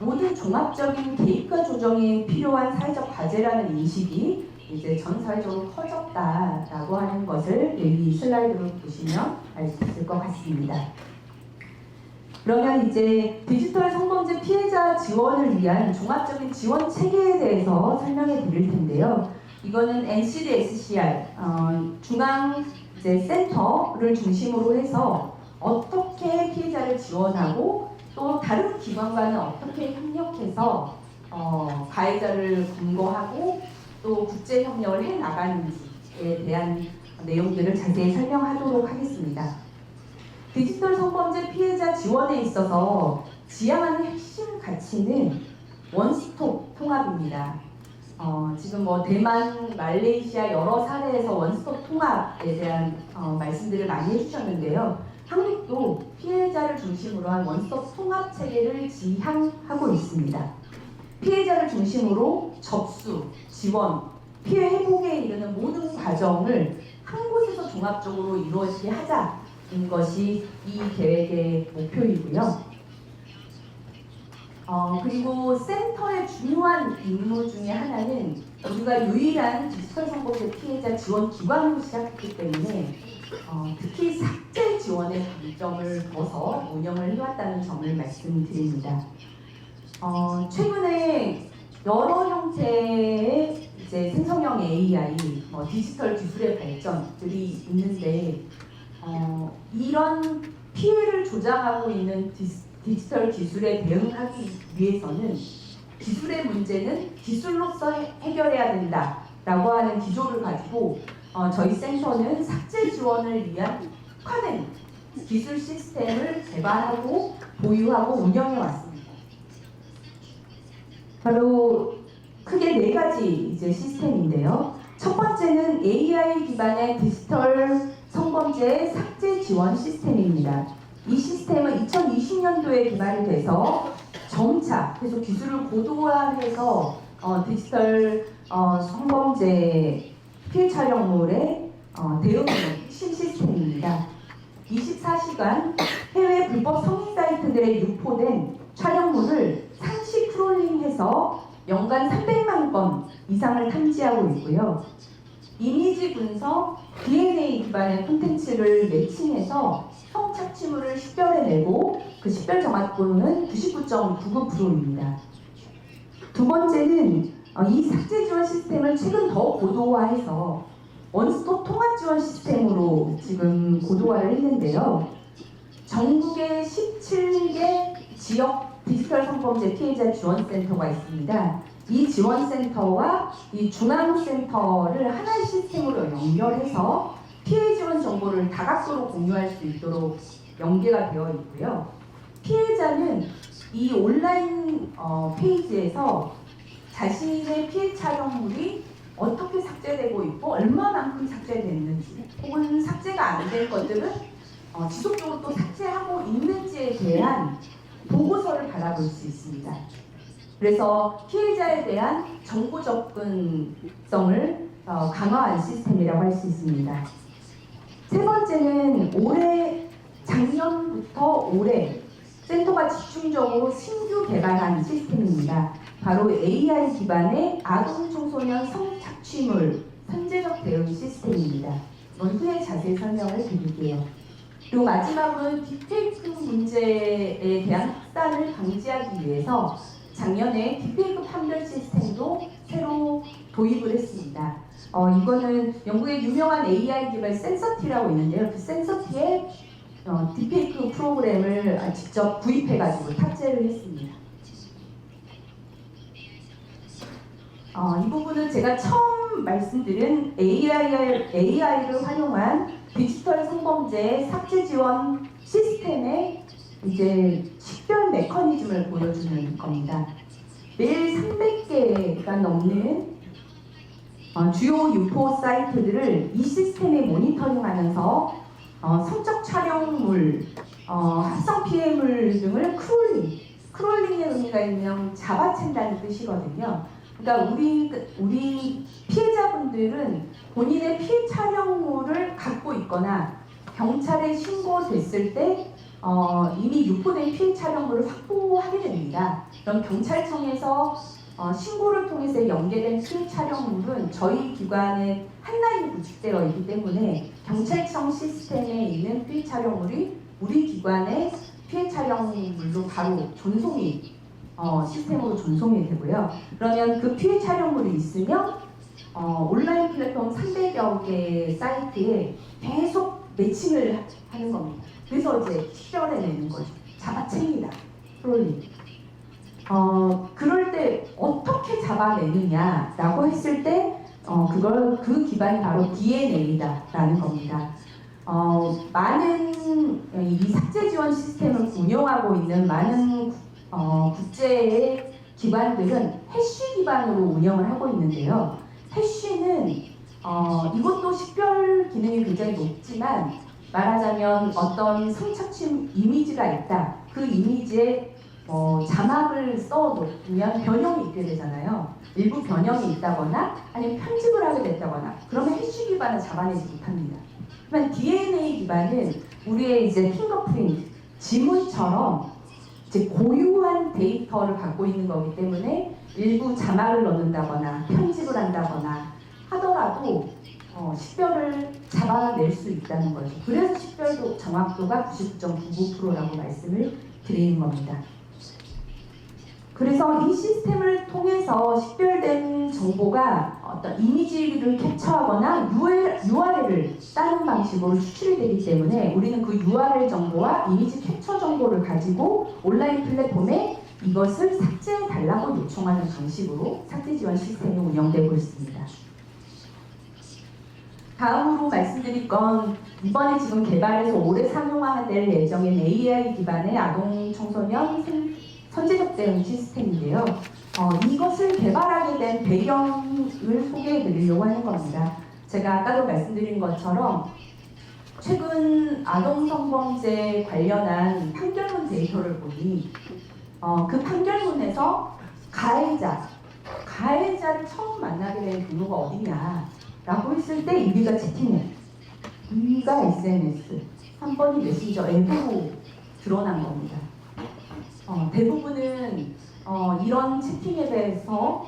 모든 종합적인 개입과 조정이 필요한 사회적 과제라는 인식이 이제 전 사회적으로 커졌다라고 하는 것을 이 슬라이드로 보시면 알 수 있을 것 같습니다. 그러면 이제 디지털 성범죄 피해자 지원을 위한 종합적인 지원 체계에 대해서 설명해 드릴 텐데요. 이거는 NCD-SCR 중앙 이제 센터를 중심으로 해서 어떻게 피해자를 지원하고 또 다른 기관과는 어떻게 협력해서 가해자를 검거하고 또 국제 협력을 해 나가는지에 대한 내용들을 자세히 설명하도록 하겠습니다. 디지털 성범죄 피해자 지원에 있어서 지향하는 핵심 가치는 원스톱 통합입니다. 지금 대만, 말레이시아 여러 사례에서 원스톱 통합에 대한 말씀들을 많이 해주셨는데요. 한국도 피해자를 중심으로 한 원스톱 통합 체계를 지향하고 있습니다. 피해자를 중심으로 접수, 지원, 피해 회복에 이르는 모든 과정을 한 곳에서 종합적으로 이루어지게 하자는 것이 이 계획의 목표이고요. 그리고 센터의 중요한 임무 중에 하나는 우리가 유일한 디지털 성범죄 피해자 지원 기관으로 시작했기 때문에 특히 삭제 지원의 방점을 둬서 운영을 해왔다는 점을 말씀드립니다. 최근에 여러 형태의 이제 생성형 AI, 디지털 기술의 발전들이 있는데 이런 피해를 조장하고 있는 디지털 기술에 대응하기 위해서는 기술의 문제는 기술로서 해결해야 된다라고 하는 기조를 가지고 저희 센터는 삭제 지원을 위한 특화된 기술 시스템을 개발하고 보유하고 운영해 왔습니다. 바로 크게 4가지 이제 시스템인데요. 첫 번째는 AI 기반의 디지털 성범죄 삭제 지원 시스템입니다. 이 시스템은 2020년도에 개발이 돼서 점차 계속 기술을 고도화해서 디지털 성범죄 피해 촬영물에 대응하는 핵심 시스템입니다. 24시간 해외 불법 성인 사이트들에 유포된 촬영물을 상시 크롤링해서 연간 300만 건 이상을 탐지하고 있고요. 이미지 분석, DNA 기반의 콘텐츠를 매칭해서 성착취물을 식별해내고 그 식별 정확도는 99.99%입니다. 두 번째는 이 삭제 지원 시스템을 최근 더 고도화해서 원스톱 통합 지원 시스템으로 지금 고도화를 했는데요. 전국에 17개 지역 디지털 성범죄 피해자 지원센터가 있습니다. 이 지원센터와 이 중앙센터를 하나의 시스템으로 연결해서 피해 지원 정보를 다각도로 공유할 수 있도록 연계가 되어 있고요. 피해자는 이 온라인 페이지에서 자신의 피해 촬영물이 어떻게 삭제되고 있고 얼마만큼 삭제됐는지 혹은 삭제가 안 된 것들은 지속적으로 또 삭제하고 있는지에 대한 보고서를 받아볼 수 있습니다. 그래서 피해자에 대한 정보 접근성을 강화한 시스템이라고 할 수 있습니다. 세 번째는 작년부터 올해 센터가 집중적으로 신규 개발한 시스템입니다. 바로 AI 기반의 아동 청소년 성착취물 선제적 대응 시스템입니다. 이건 후에 자세히 설명을 드릴게요. 그리고 마지막으로는 딥페이크 문제에 대한 확산을 방지하기 위해서 작년에 딥페이크 판별 시스템도 새로 도입을 했습니다. 이거는 영국의 유명한 AI 기반 센서티라고 있는데요. 그 센서티에 딥페이크 프로그램을 직접 구입해가지고 탑재를 했습니다. 이 부분은 제가 처음 말씀드린 AI를 활용한 디지털 성범죄 삭제 지원 시스템의 이제 식별 메커니즘을 보여주는 겁니다. 매일 300개가 넘는 주요 유포 사이트들을 이 시스템에 모니터링하면서 성적 촬영물, 합성 피해물 등을 크롤링의 의미가 있는 잡아챈다는 뜻이거든요. 그러니까 우리 피해자분들은 본인의 피해 촬영물을 갖고 있거나 경찰에 신고됐을 때 이미 유포된 피해 촬영물을 확보하게 됩니다. 그럼 경찰청에서 신고를 통해서 연계된 피해 촬영물은 저희 기관에 한라인이 구축되어 있기 때문에 경찰청 시스템에 있는 피해 촬영물이 우리 기관의 피해 촬영물로 바로 시스템으로 전송이 되고요. 그러면 그 피해 촬영물이 있으면 온라인 플랫폼 300여 개 사이트에 계속 매칭을 하는 겁니다. 그래서 이제 식별해내는 거죠. 잡아챕니다. 크롤링. 그럴 때 어떻게 잡아내느냐라고 했을 때 그 기반이 바로 DNA다라는 겁니다. 많은 이 삭제 지원 시스템을 운영하고 있는 많은 국제의 기관들은 해쉬 기반으로 운영을 하고 있는데요. 해쉬는 이것도 식별 기능이 굉장히 높지만 말하자면 어떤 성착취 이미지가 있다. 그 이미지에 자막을 써놓으면 변형이 있게 되잖아요. 일부 변형이 있다거나 아니면 편집을 하게 됐다거나 그러면 해쉬 기반을 잡아내지 못합니다. 하지만 DNA 기반은 우리의 이제 핑거프린트, 지문처럼 이제 고유한 데이터를 갖고 있는 거기 때문에 일부 자막을 넣는다거나 편집을 한다거나 하더라도 식별을 잡아낼 수 있다는 거죠. 그래서 식별도 정확도가 99.99%라고 말씀을 드리는 겁니다. 그래서 이 시스템을 통해서 식별된 정보가 어떤 이미지를 캡처하거나 URL을 따는 방식으로 추출이 되기 때문에 우리는 그 URL 정보와 이미지 캡처 정보를 가지고 온라인 플랫폼에 이것을 삭제해달라고 요청하는 방식으로 삭제 지원 시스템이 운영되고 있습니다. 다음으로 말씀드릴 건 이번에 지금 개발해서 올해 상용화될 예정인 AI 기반의 아동 청소년 선제적 대응 시스템인데요. 이것을 개발하게 된 배경을 소개해 드리려고 하는 겁니다. 제가 아까도 말씀드린 것처럼 최근 아동 성범죄 관련한 판결문 데이터를 보니 그 판결문에서 가해자를 처음 만나게 된 경우가 어디냐라고 했을 때 1위가 채팅앱, 2위가 SNS, 3번이 메신저 앱으로 드러난 겁니다. 대부분은 이런 채팅앱에서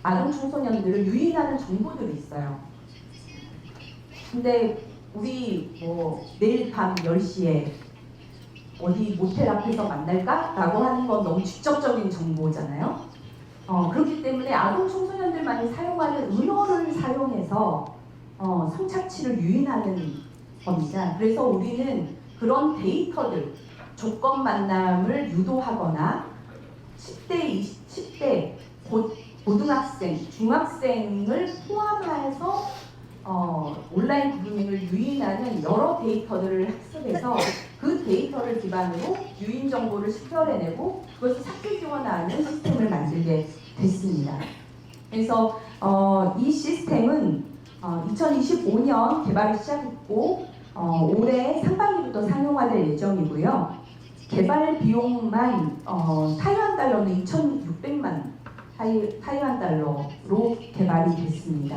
아동 청소년들을 유인하는 정보들이 있어요. 근데 우리 내일 밤 10시에 어디 모텔 앞에서 만날까? 라고 하는 건 너무 직접적인 정보잖아요. 그렇기 때문에 아동 청소년들만이 사용하는 은어를 사용해서 성착취를 유인하는 겁니다. 그래서 우리는 그런 데이터들, 조건 만남을 유도하거나 10대 고등학생, 중학생을 포함해서 온라인 그루밍을 유인하는 여러 데이터들을 학습해서 그 데이터를 기반으로 유인 정보를 식별해내고 그것을 삭제 지원하는 시스템을 만들게 됐습니다. 그래서 이 시스템은 2025년 개발을 시작했고 올해 상반기부터 상용화될 예정이고요. 개발 비용만 타이완 달러는 2,600만 타이완 달러로 개발이 됐습니다.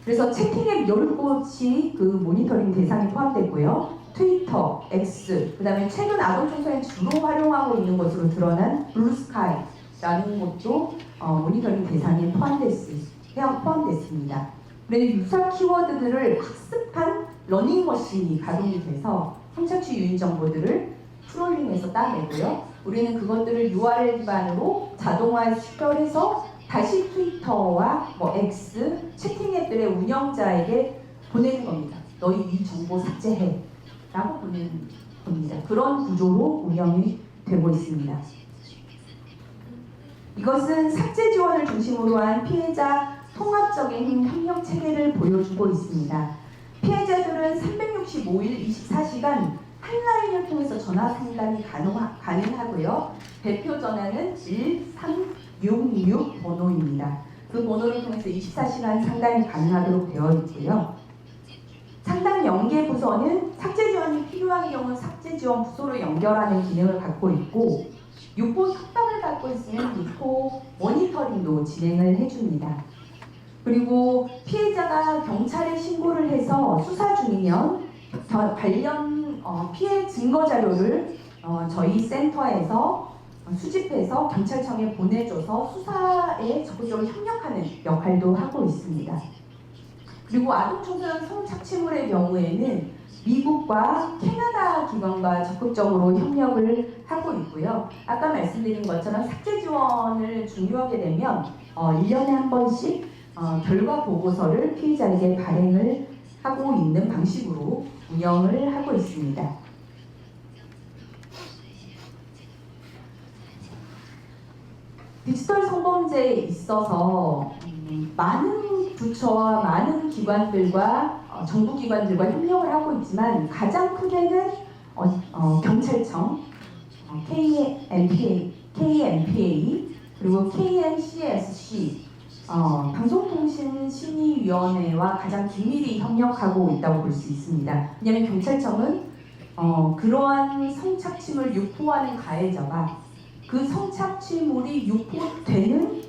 그래서 채팅앱 10곳이 그 모니터링 대상에 포함됐고요. 트위터, X, 그 다음에 최근 아동 청소년 주로 활용하고 있는 것으로 드러난 블루스카이라는 것도 모니터링 대상에 포함됐습니다. 그래서 유사 키워드들을 학습한 러닝머신이 가동이 돼서 성착취 유인 정보들을 프롤링해서 따내고요. 우리는 그것들을 URL 기반으로 자동화 식별해서 다시 트위터와 X, 채팅 앱들의 운영자에게 보내는 겁니다. 너희 이 정보 삭제해 라고 보내는 겁니다. 그런 구조로 운영이 되고 있습니다. 이것은 삭제 지원을 중심으로 한 피해자 통합적인 협력 체계를 보여주고 있습니다. 피해자들은 365일 24시간 한라인을 통해서 전화 상담이 가능하고요. 대표 전화는 1366 번호입니다. 그 번호를 통해서 24시간 상담이 가능하도록 되어 있고요. 상담 연계 부서는 삭제 지원이 필요한 경우 삭제 지원 부서로 연결하는 기능을 갖고 있고 유포 협박을 받고 있으면 유포 모니터링도 진행을 해줍니다. 그리고 피해자가 경찰에 신고를 해서 수사 중이면 관련 피해 증거 자료를 저희 센터에서 수집해서 경찰청에 보내줘서 수사에 적극적으로 협력하는 역할도 하고 있습니다. 그리고 아동 청소년 성착취물의 경우에는 미국과 캐나다 기관과 적극적으로 협력을 하고 있고요. 아까 말씀드린 것처럼 삭제 지원을 중요하게 되면 1년에 한 번씩 결과 보고서를 피해자에게 발행을 하고 있는 방식으로 운영을 하고 있습니다. 디지털 성범죄에 있어서 많은 부처와 많은 기관들과 정부기관들과 협력을 하고 있지만 가장 크게는 경찰청, KMPA 그리고 KNCSC 방송통신심의위원회와 가장 긴밀히 협력하고 있다고 볼 수 있습니다. 왜냐하면 경찰청은 그러한 성착취물 유포하는 가해자가 그 성착취물이 유포되는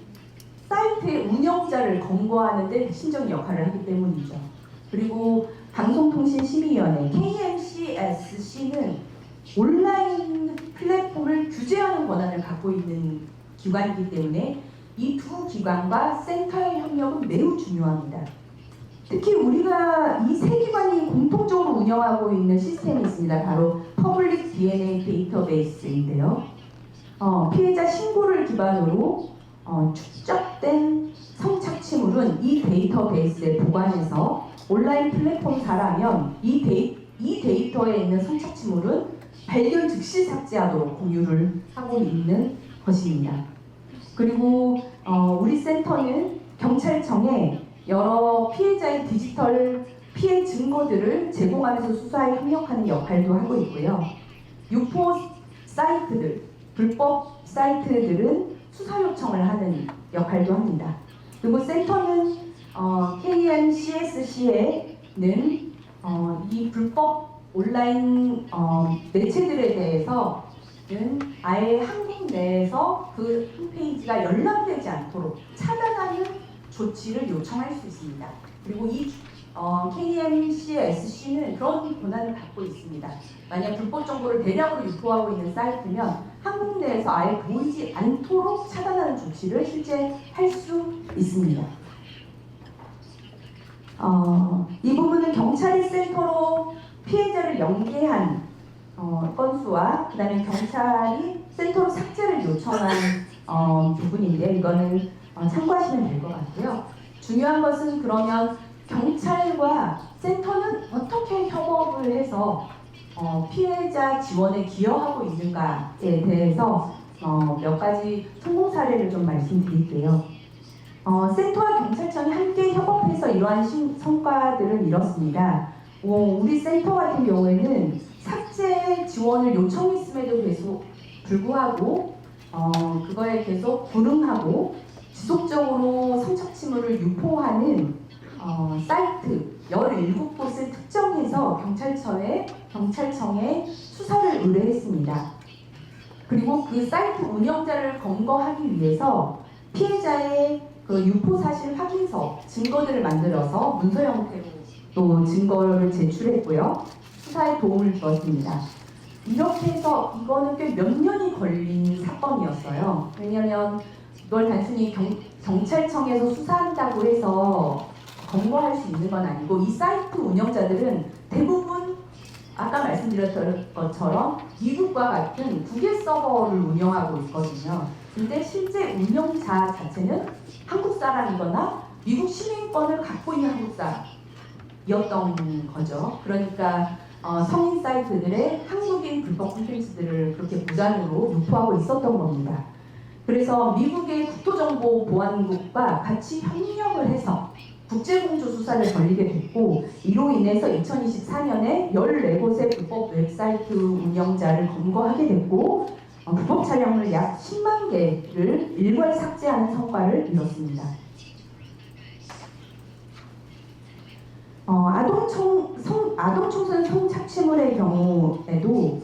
사이트의 운영자를 검거하는 데 핵심적인 역할을 하기 때문이죠. 그리고 방송통신심의위원회 KMCSC는 온라인 플랫폼을 규제하는 권한을 갖고 있는 기관이기 때문에 이 두 기관과 센터의 협력은 매우 중요합니다. 특히 우리가 이 세 기관이 공통적으로 운영하고 있는 시스템이 있습니다. 바로 퍼블릭 DNA 데이터베이스인데요. 피해자 신고를 기반으로 축적된 성착취물은 이 데이터베이스에 보관해서 온라인 플랫폼사라면 이 데이터에 있는 성착취물은 발견 즉시 삭제하도록 공유를 하고 있는 것입니다. 그리고 우리 센터는 경찰청에 여러 피해자의 디지털 피해 증거들을 제공하면서 수사에 협력하는 역할도 하고 있고요. 유포 사이트들, 불법 사이트들은 수사 요청을 하는 역할도 합니다. 그리고 센터는 KNCSC에는 이 불법 온라인 매체들에 대해서는 아예 한국 내에서 그 홈페이지가 열람되지 않도록 차단하는 조치를 요청할 수 있습니다. 그리고 이 KMCSC는 그런 권한을 갖고 있습니다. 만약 불법 정보를 대량으로 유포하고 있는 사이트면 한국 내에서 아예 보이지 않도록 차단하는 조치를 실제 할 수 있습니다. 이 부분은 경찰이 센터로 피해자를 연계한 건수와 그 다음에 경찰이 센터로 삭제를 요청한 부분인데 이거는 참고하시면 될 것 같고요. 중요한 것은 그러면 경찰과 센터는 어떻게 협업을 해서 피해자 지원에 기여하고 있는가에 대해서 몇 가지 성공 사례를 좀 말씀드릴게요. 센터와 경찰청이 함께 협업해서 이러한 성과들은 이렇습니다. 우리 센터 같은 경우에는 삭제 지원을 요청했음에도 계속 불구하고 그거에 계속 불응하고 지속적으로 성착취물을 유포하는 사이트 17곳을 특정해서 경찰청에 수사를 의뢰했습니다. 그리고 그 사이트 운영자를 검거하기 위해서 피해자의 그 유포 사실 확인서 증거들을 만들어서 문서 형태로 또 증거를 제출했고요. 수사에 도움을 주었습니다. 이렇게 해서 이거는 꽤 몇 년이 걸린 사건이었어요. 왜냐하면 이걸 단순히 경찰청에서 수사한다고 해서 검거할 수 있는 건 아니고 이 사이트 운영자들은 대부분 아까 말씀드렸던 것처럼 미국과 같은 국외 서버를 운영하고 있거든요. 근데 실제 운영자 자체는 한국 사람이거나 미국 시민권을 갖고 있는 한국 사람이었던 거죠. 그러니까 성인 사이트들의 한국인 불법 콘텐츠들을 그렇게 무단으로 유포하고 있었던 겁니다. 그래서 미국의 국토정보보안국과 같이 협력을 해서 국제공조 수사를 벌이게 됐고 이로 인해서 2024년에 14곳의 불법 웹사이트 운영자를 검거하게 됐고 불법 촬영을 약 10만 개를 일괄 삭제하는 성과를 이뤘습니다. 아동 청소년 성착취물의 경우에도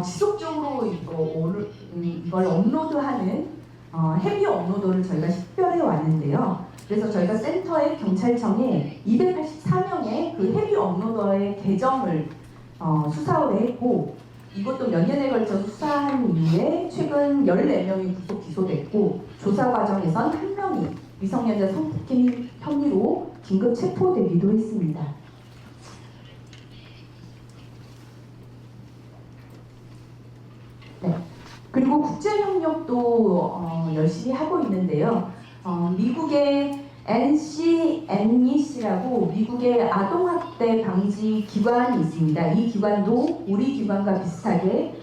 지속적으로 이걸 업로드하는 헤비 업로더를 저희가 식별해 왔는데요. 그래서 저희가 센터의 경찰청에 284명의 그 헤비 업로더의 계정을 수사 의뢰했고 이것도 몇 년에 걸쳐 수사한 이후에 최근 14명이 구속 기소됐고 조사 과정에선 1명이 미성년자 성폭행 혐의로 긴급 체포되기도 했습니다. 네. 그리고 국제협력도 열심히 하고 있는데요. 미국의 NCNEC라고 미국의 아동학대 방지 기관이 있습니다. 이 기관도 우리 기관과 비슷하게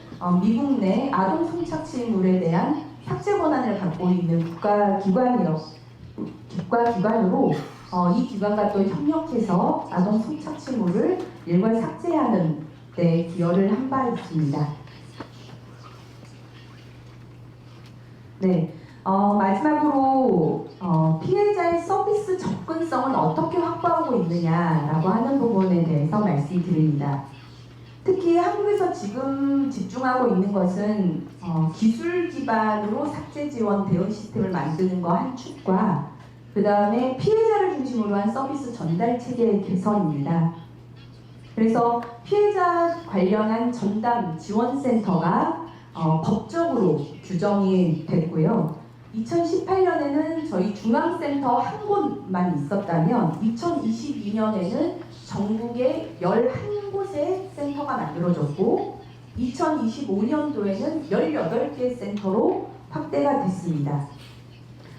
미국 내 아동 성착취물에 대한 삭제 삭제 권한을 갖고 있는 국가기관으로 이 기관과 또 협력해서 아동 성착취물을 일괄 삭제하는 데 기여를 한 바 있습니다. 네, 마지막으로 피해자의 서비스 접근성은 어떻게 확보하고 있느냐라고 하는 부분에 대해서 말씀드립니다. 특히 한국에서 지금 집중하고 있는 것은 기술 기반으로 삭제 지원 대응 시스템을 만드는 거 한 축과 그 다음에 피해자를 중심으로 한 서비스 전달 체계 개선입니다. 그래서 피해자 관련한 전담 지원센터가 법적으로 규정이 됐고요. 2018년에는 저희 중앙센터 한 곳만 있었다면 2022년에는 전국에 11곳의 센터가 만들어졌고 2025년도에는 18개 센터로 확대가 됐습니다.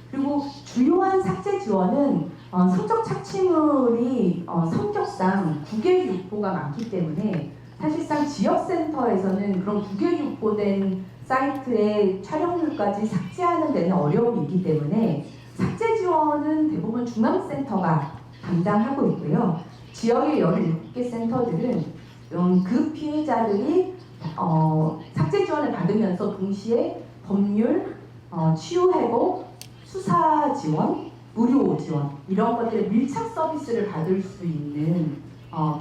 그리고 주요한 삭제 지원은 성적 착취물이 성격상 국외 유포가 많기 때문에 사실상 지역센터에서는 그런 국외 유포된 사이트의 촬영물까지 삭제하는 데는 어려움이 있기 때문에 삭제 지원은 대부분 중앙센터가 담당하고 있고요. 지역의 17개 센터들은 그 피해자들이 삭제 지원을 받으면서 동시에 법률, 치유회복, 수사 지원, 의료 지원 이런 것들의 밀착 서비스를 받을 수 있는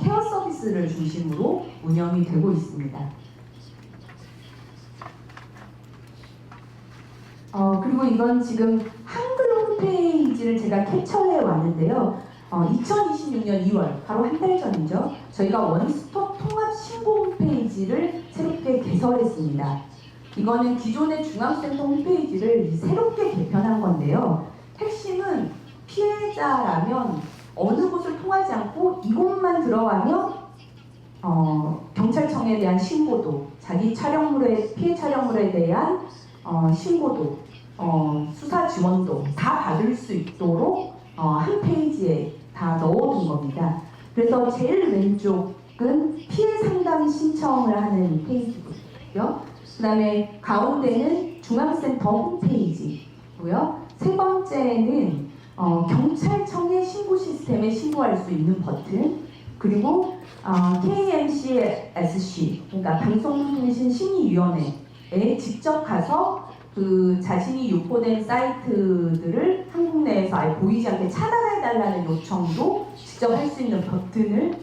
케어 서비스를 중심으로 운영이 되고 있습니다. 그리고 이건 지금 한글 홈페이지를 제가 캡처해 왔는데요. 2026년 2월, 바로 한 달 전이죠. 저희가 원스톱 통합 신고 홈페이지를 새롭게 개설했습니다. 이거는 기존의 중앙센터 홈페이지를 새롭게 개편한 건데요. 핵심은 피해자라면 어느 곳을 통하지 않고 이곳만 들어가면 경찰청에 대한 신고도, 자기 피해 촬영물에 대한 신고도, 수사 지원도 다 받을 수 있도록 한 페이지에 다 넣어둔 겁니다. 그래서 제일 왼쪽은 피해 상담 신청을 하는 페이지고요. 그 다음에 가운데는 중앙센터 홈페이지고요. 세 번째는 경찰청의 신고 시스템에 신고할 수 있는 버튼, 그리고 KMCSC, 그러니까 방송통신 심의위원회에 직접 가서 그 자신이 유포된 사이트들을 한국 내에서 아예 보이지 않게 차단해달라는 요청도 직접 할 수 있는 버튼을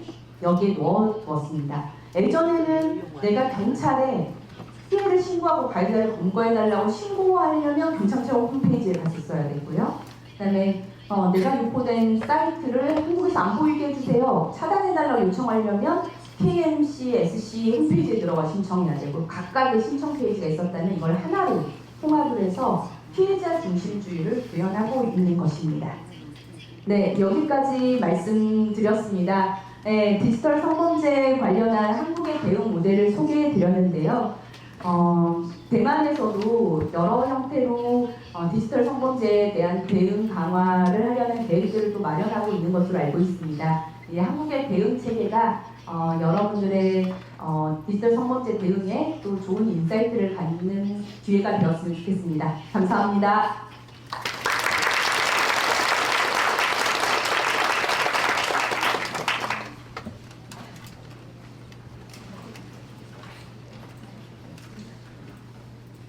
여기에 넣어두었습니다. 예전에는 내가 경찰에 피해를 신고하고 가해자를 검거해달라고 신고하려면 경찰청 홈페이지에 갔었어야 됐고요. 그 다음에 내가 유포된 사이트를 한국에서 안 보이게 해주세요, 차단해달라고 요청하려면 KMCSC 홈페이지에 들어가 신청해야 되고, 각각의 신청 페이지가 있었다면 이걸 하나로 통합을 해서 피해자 중심주의를 구현하고 있는 것입니다. 네, 여기까지 말씀드렸습니다. 네, 디지털 성범죄에 관련한 한국의 대응 모델을 소개해 드렸는데요. 대만에서도 여러 형태로 디지털 성범죄에 대한 대응 강화를 하려는 계획들을 또 마련하고 있는 것으로 알고 있습니다. 한국의 대응 체계가 여러분들의 디지털 성범죄 대응에 또 좋은 인사이트를 갖는 기회가 되었으면 좋겠습니다. 감사합니다.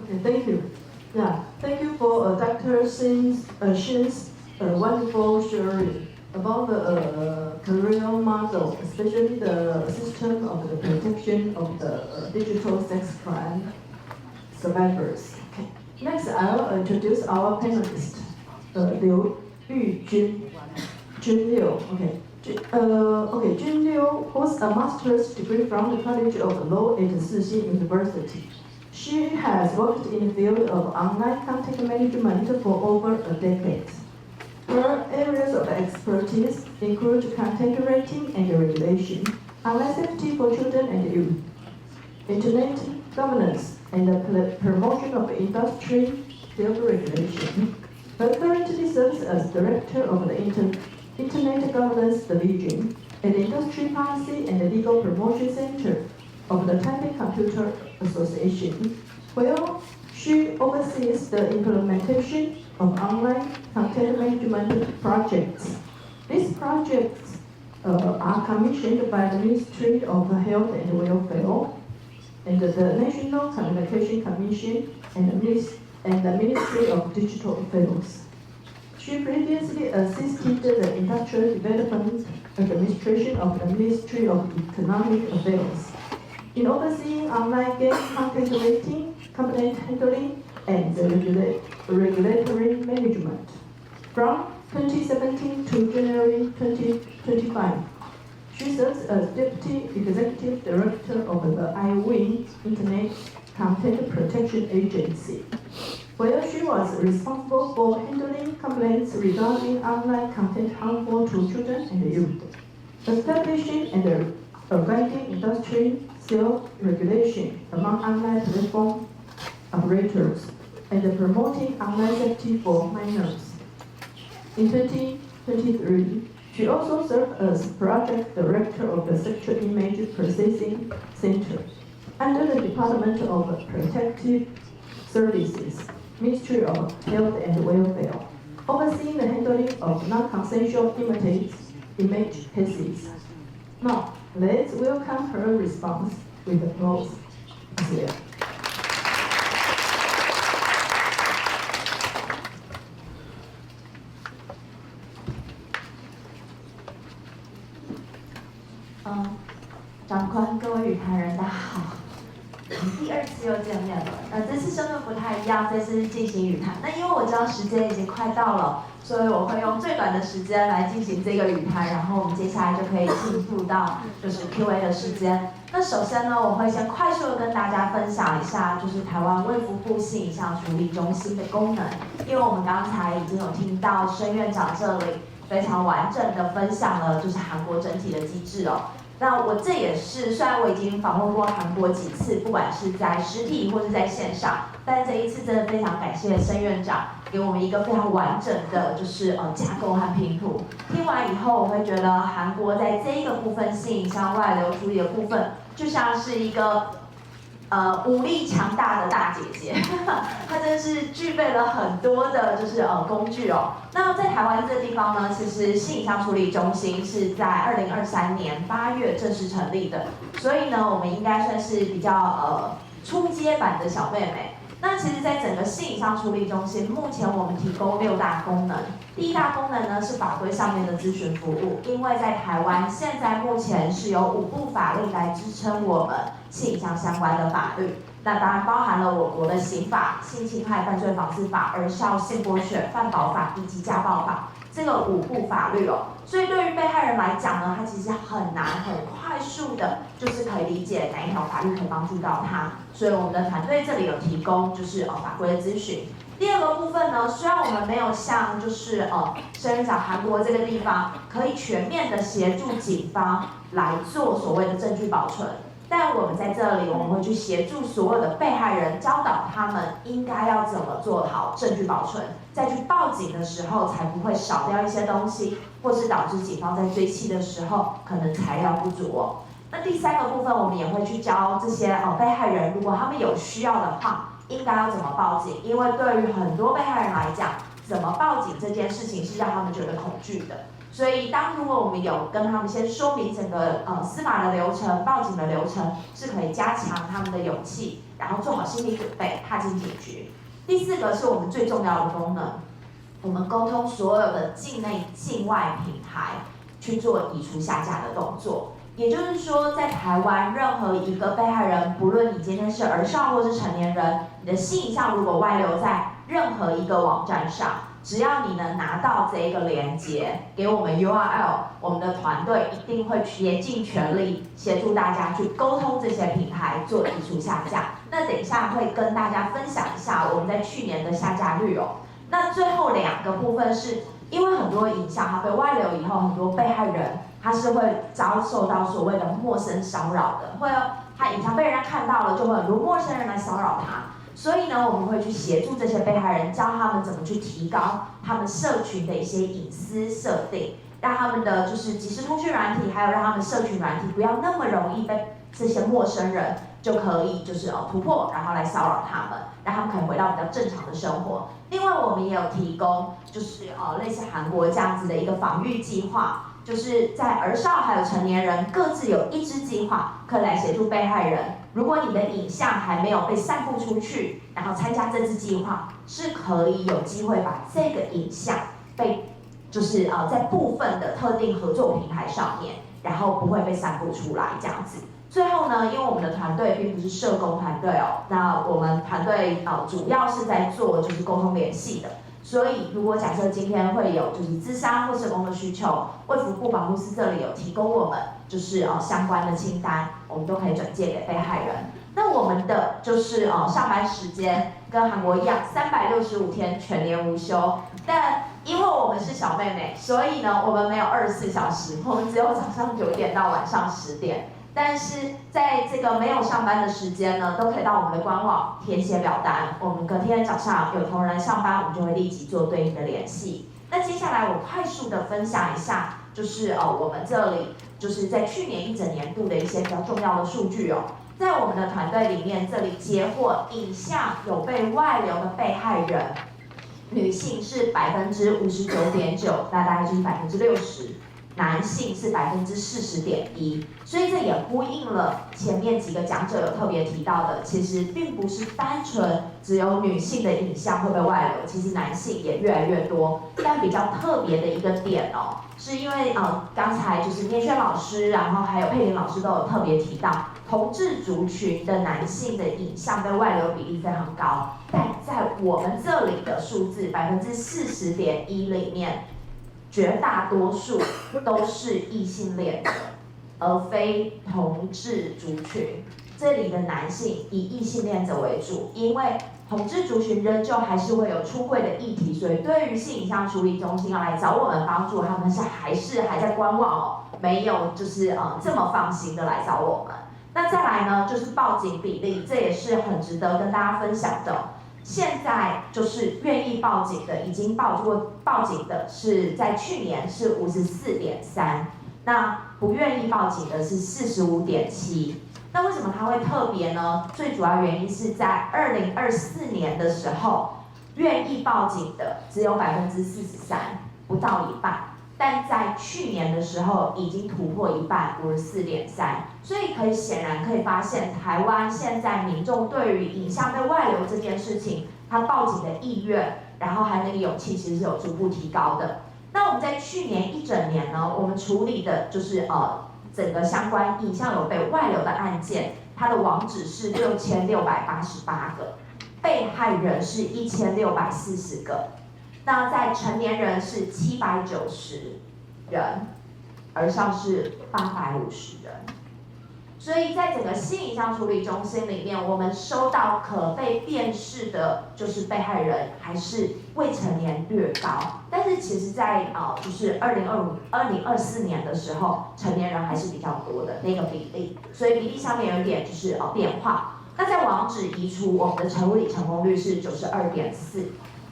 Okay, thank you. Yeah, thank you for Dr. Shin's wonderful sharing about the career model, especially the system of the protection of the digital sex crime survivors. Okay. Next, I'll introduce our panelist, Liu Yujun Liu. Okay. Jun Liu holds a master's degree from the College of Law at Sixing University. She has worked in the field of online content management for over a decade. Her areas of expertise include content rating and regulation, online safety for children and youth, internet governance, and the promotion of industry field regulation. Her currently serves as director of the Internet Governance Division at the Industry Policy and Legal Promotion Center of the Taipei Computer Association, where She oversees the implementation of online content management projects. These projects are commissioned by the Ministry of Health and Welfare and the National Communication Commission and the Ministry of Digital Affairs. She previously assisted the Industrial Development Administration of the Ministry of Economic Affairs in overseeing online game content rating, complaint handling, and regulatory management. From 2017 to January 2025, she serves as Deputy Executive Director of the IWIN Internet Content Protection Agency, where she was responsible for handling complaints regarding online content harmful to children and youth, establishing and guiding industry self-regulation among online platform operators, and promoting online safety for minors. In 2023, she also served as Project Director of the Sexual Image Processing Center under the Department of Protective Services, Ministry of Health and Welfare, overseeing the handling of non-consensual image cases. Now, let's welcome her response with applause. Here. 长官，各位语坛人，大家好。第二次又见面了，这次身份不太一样，这次是进行语坛。那因为我知道时间已经快到了，所以我会用最短的时间来进行这个语坛，然后我们接下来就可以进入到就是 Q&A 的时间。那首先呢，我会先快速的跟大家分享一下，就是台湾卫福部性影像处理中心的功能，因为我们刚才已经有听到申院长这里非常完整的分享了，就是韩国整体的机制哦。 那我这也是，虽然我已经访问过韩国几次，不管是在实体或是在线上，但这一次真的非常感谢申院长给我们一个非常完整的，就是架构和拼图。听完以后，我会觉得韩国在这一个部分性影像外流处理的部分，就像是一个武力强大的大姐姐，她真的是具备了很多的，就是工具哦。那在台湾这个地方呢，其实性影像处理中心是在2023年8月正式成立的，所以呢，我们应该算是比较初阶版的小妹妹。 那其实，在整个性影像处理中心，目前我们提供6大功能。第一大功能呢是法规上面的咨询服务，因为在台湾现在目前是有5部法令来支撑我们性影像相关的法律。那当然包含了我国的刑法、性侵害犯罪防治法、儿少性剥削、犯保法以及家暴法这个5部法律哦。所以对于被害人来讲呢，他其实很难很快速的，就是可以理解哪一条法律可以帮助到他。所以我们的团队这里有提供就是法规的咨询。 第二个部分呢，虽然我们没有像就是申院长韩国这个地方可以全面的协助警方来做所谓的证据保存，但我们在这里我们会去协助所有的被害人，教导他们应该要怎么做好证据保存，再去报警的时候才不会少掉一些东西，或是导致警方在追缉的时候可能材料不足哦。那第三个部分，我们也会去教这些被害人，如果他们有需要的话。 应该要怎么报警？因为对于很多被害人来讲，怎么报警这件事情是让他们觉得恐惧的。所以，如果我们有跟他们先说明整个司法的流程、报警的流程，是可以加强他们的勇气，然后做好心理准备，踏进警局。第4个是我们最重要的功能，我们沟通所有的境内、境外平台去做移除下架的动作。 也就是说，在台湾，任何一个被害人，不论你今天是儿少或是成年人，你的性影像如果外流在任何一个网站上，只要你能拿到这一个连结，给我们 URL， 我们的团队一定会竭尽全力协助大家去沟通这些平台做移除下架。那等一下会跟大家分享一下我们在去年的下架率哦。那最后2个部分是，因为很多影像它被外流以后，很多被害人。 他是会遭受到所谓的陌生骚扰的，他影像被人家看到了，就会很多陌生人来骚扰他。所以呢，我们会去协助这些被害人，教他们怎么去提高他们社群的一些隐私设定，让他们的就是即时通讯软体，还有让他们社群软体不要那么容易被这些陌生人就可以就是突破，然后来骚扰他们，让他们可以回到比较正常的生活。另外，我们也有提供就是类似韩国这样子的一个防御计划，就是在儿少还有成年人各自有一支计划，可以来协助被害人。如果你的影像还没有被散布出去，然后参加这次计划，是可以有机会把这个影像被就是在部分的特定合作平台上面，然后不会被散布出来这样子。最后呢，因为我们的团队并不是社工团队哦，那我们团队主要是在做就是沟通联系的。所以，如果假设今天会有就是咨商或社工的需求，卫福部保护司这里有提供我们就是相关的清单，我们都可以转介给被害人。那我们的就是上班时间跟韩国一样，365天全年无休。但因为我们是小妹妹，所以呢，我们没有24小时，我们只有早上9点到晚上10点。但是在这个没有上班的时间呢，都可以到我们的官网填写表单。我们隔天早上有同仁上班，我们就会立即做对应的联系。那接下来我快速的分享一下，就是我们这里就是在去年一整年度的一些比较重要的数据哦。在我们的团队里面，这里截获影像有被外流的被害人，女性是59.9%，那大概就是60%。男性是40.1%，所以这也呼应了前面几个讲者有特别提到的，其实并不是单纯只有女性的影像会被外流，其实男性也越来越多。但比较特别的一个点哦，是因为刚才就是念轩老师，然后还有佩玲老师都有特别提到，同志族群的男性的影像被外流比例非常高，但在我们这里的数字40.1%里面。绝大多数都是异性恋的，而非同志族群。这里的男性以异性恋者为主，因为同志族群仍旧还是会有出柜的议题，所以对于性影像处理中心要来找我们帮助，他们还在观望哦，没有就是这么放心的来找我们。那再来呢，就是报警比例，这也是很值得跟大家分享的。现在就是愿意报警的，已经报警的是在去年是54.3%，那不愿意报警的是45.7%。那为什么它会特别呢？最主要原因是在2024年的时候，愿意报警的只有43%，不到一半。但在去年的时候已经突破一半，54.3%，所以显然可以发现，台湾现在民众对于影像被外流这件事情，他报警的意愿，然后还有那个勇气，其实是有逐步提高的。那我们在去年一整年呢，我们处理的就是整个相关影像有被外流的案件，它的网址是6688个，被害人是1640个。那在成年人是790人，儿少是850人。所以在整个性影像处理中心里面，我们收到可被辨识的，就是被害人还是未成年略高，但是其实在就是2024年的时候，成年人还是比较多的那个比例，所以比例上面有点就是变化。那在网址移除，我们的处理成功率是92.4%。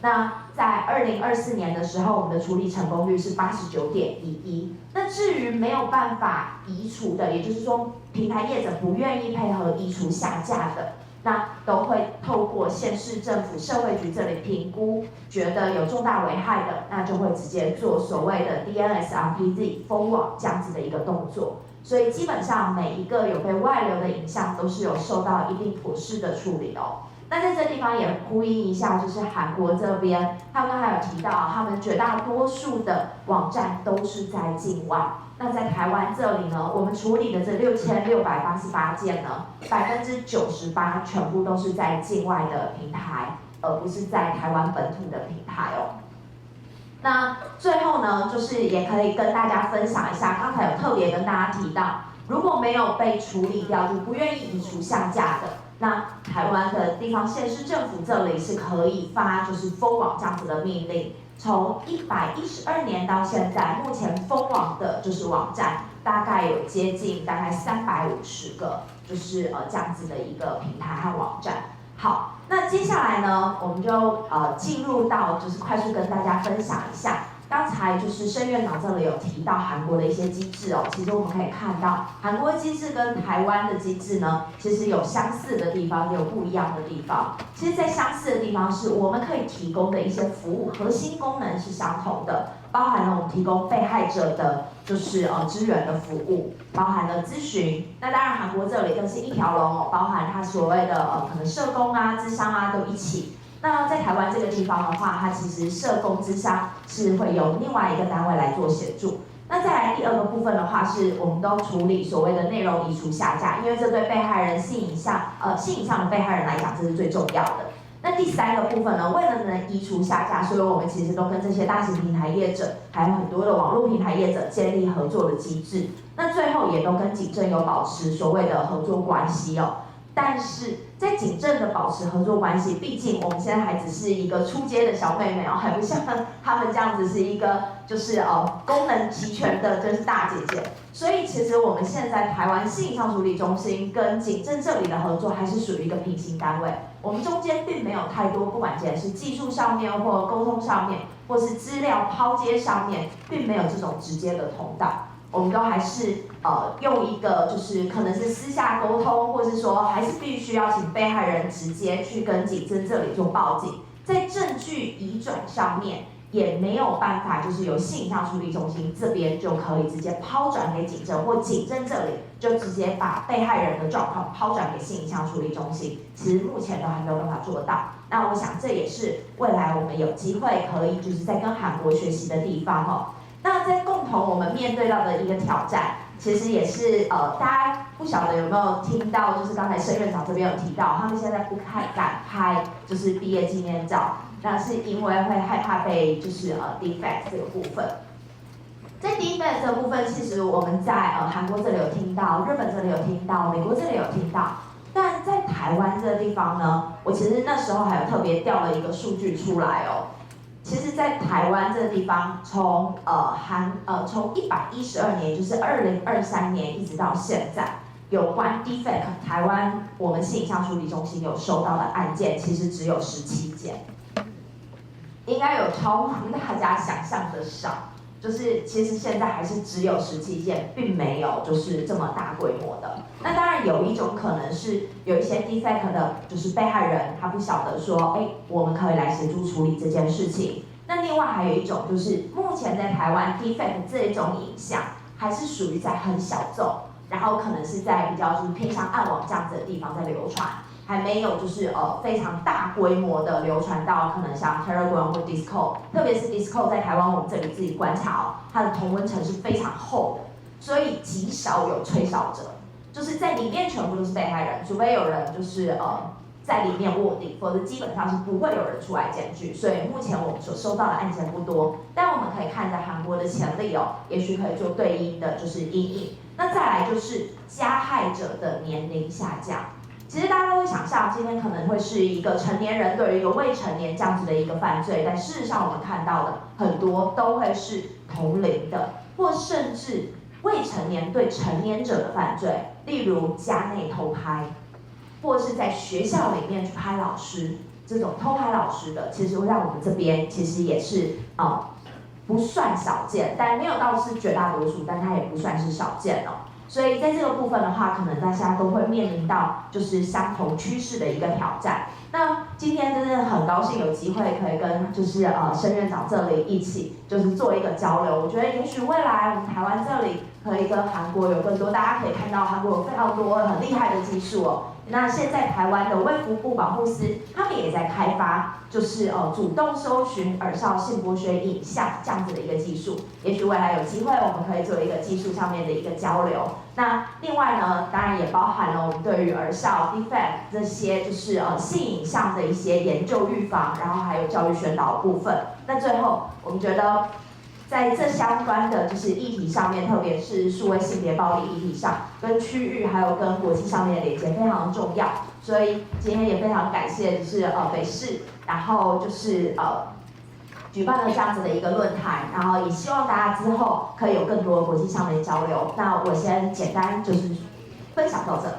那在2024年的时候，我们的处理成功率是89.11%。那至于没有办法移除的，也就是说平台业者不愿意配合移除下架的，那都会透过县市政府社会局这里评估，觉得有重大危害的，那就会直接做所谓的 DNSRPZ 封网这样子的一个动作。所以基本上每一个有被外流的影像都是有受到一定妥适的处理哦。那在这地方也呼应一下，就是韩国这边，他们刚才有提到，他们绝大多数的网站都是在境外。那在台湾这里呢，我们处理的这6688件呢，98%全部都是在境外的平台，而不是在台湾本土的平台哦。那最后呢，就是也可以跟大家分享一下，刚才有特别跟大家提到，如果没有被处理掉，就不愿意移除下架的。那台湾的地方县市政府这里是可以发就是封网这样子的命令，从112年到现在，目前封网的就是网站大概有接近大概350个，就是这样子的一个平台和网站。好，那接下来呢，我们就进入到就是快速跟大家分享一下，刚才就是申院长这里有提到韩国的一些机制哦，其实我们可以看到韩国的机制跟台湾的机制呢，其实有相似的地方，也有不一样的地方。其实，在相似的地方是我们可以提供的一些服务，核心功能是相同的，包含了我们提供被害者的就是支援的服务，包含了咨询。那当然，韩国这里更是一条龙哦，包含它所谓的可能社工啊、咨商啊都一起。那在台湾这个地方的话，它其实社工咨商是会由另外一个单位来做协助。那再来第二个部分的话，是我们都处理所谓的内容移除下架，因为这对被害人性影像的被害人来讲，这是最重要的。那第三个部分呢，为了能移除下架，所以我们其实都跟这些大型平台业者，还有很多的网络平台业者建立合作的机制。那最后也都跟警政有保持所谓的合作关系哦。但是在警政的保持合作关系，毕竟我们现在还只是一个初阶的小妹妹哦，还不像他们这样子是一个就是功能齐全的就是大姐姐。所以其实我们现在台湾性影像处理中心跟警政这里的合作还是属于一个平行单位，我们中间并没有太多，不管是技术上面或沟通上面，或是资料抛接上面，并没有这种直接的通道。我们都还是用一个就是可能是私下沟通，或是说还是必须要请被害人直接去跟警政这里做报警，在证据移转上面也没有办法，就是由性影像处理中心这边就可以直接抛转给警政，或警政这里就直接把被害人的状况抛转给性影像处理中心，其实目前都还没有办法做到。那我想这也是未来我们有机会可以就是在跟韩国学习的地方哦。那在共同我们面对到的一个挑战，其实也是大家不晓得有没有听到，就是刚才申院长这边有提到，他们现在不太敢拍就是毕业纪念照，那是因为会害怕被就是defect 这个部分。在 defect 这个部分，其实我们在韩国这里有听到，日本这里有听到，美国这里有听到，但在台湾这个地方呢，我其实那时候还有特别调了一个数据出来哦。其实，在台湾这个地方，从112年，就是2023年一直到现在，有关 defect 台湾我们性影像处理中心有收到的案件，其实只有17件，应该有超乎大家想象的少。就是其实现在还是只有17件，并没有就是这么大规模的。那当然有一种可能是有一些 defect 的，就是被害人他不晓得说，我们可以来协助处理这件事情。那另外还有一种就是目前在台湾 defect 这一种影像还是属于在很小众，然后可能是在比较就是偏向暗网这样子的地方在流传。还没有就是非常大规模的流传到可能像 Telegram 或 Discord， 特别是 Discord 在台湾我们这里自己观察它的同温层是非常厚的，所以极少有吹哨者，就是在里面全部都是被害人，除非有人就是在里面卧底，否则基本上是不会有人出来检举。所以目前我们所收到的案件不多，但我们可以看着韩国的潜力哦，也许可以做对应的就是因应。那再来就是加害者的年龄下降。其实大家都会想象，今天可能会是一个成年人对于一个未成年这样子的一个犯罪，但事实上我们看到的很多都会是同龄的，或甚至未成年对成年者的犯罪，例如家内偷拍，或是在学校里面去拍老师，这种偷拍老师的，其实在我们这边其实也是不算少见，但没有到是绝大多数，但它也不算是少见哦。所以在这个部分的话，可能大家都会面临到就是相同趋势的一个挑战。那今天真的很高兴有机会可以跟就是申院长这里一起就是做一个交流。我觉得也许未来我们台湾这里可以跟韩国有更多，大家可以看到韩国有非常多很厉害的技术哦。那现在台湾的卫福部保护司他们也在开发，就是主动搜寻儿少性剥削影像这样子的一个技术。也许未来有机会我们可以做一个技术上面的一个交流。那另外呢，当然也包含了我们对于儿少 defect 这些就是性影像的一些研究预防，然后还有教育宣导的部分。那最后我们觉得，在这相关的就是议题上面，特别是数位性别暴力议题上，跟区域还有跟国际上面的连接非常重要。所以今天也非常感谢就是北市，然后就是举办了这样子的一个论坛，然后也希望大家之后可以有更多国际上面的交流。那我先简单就是分享到这里。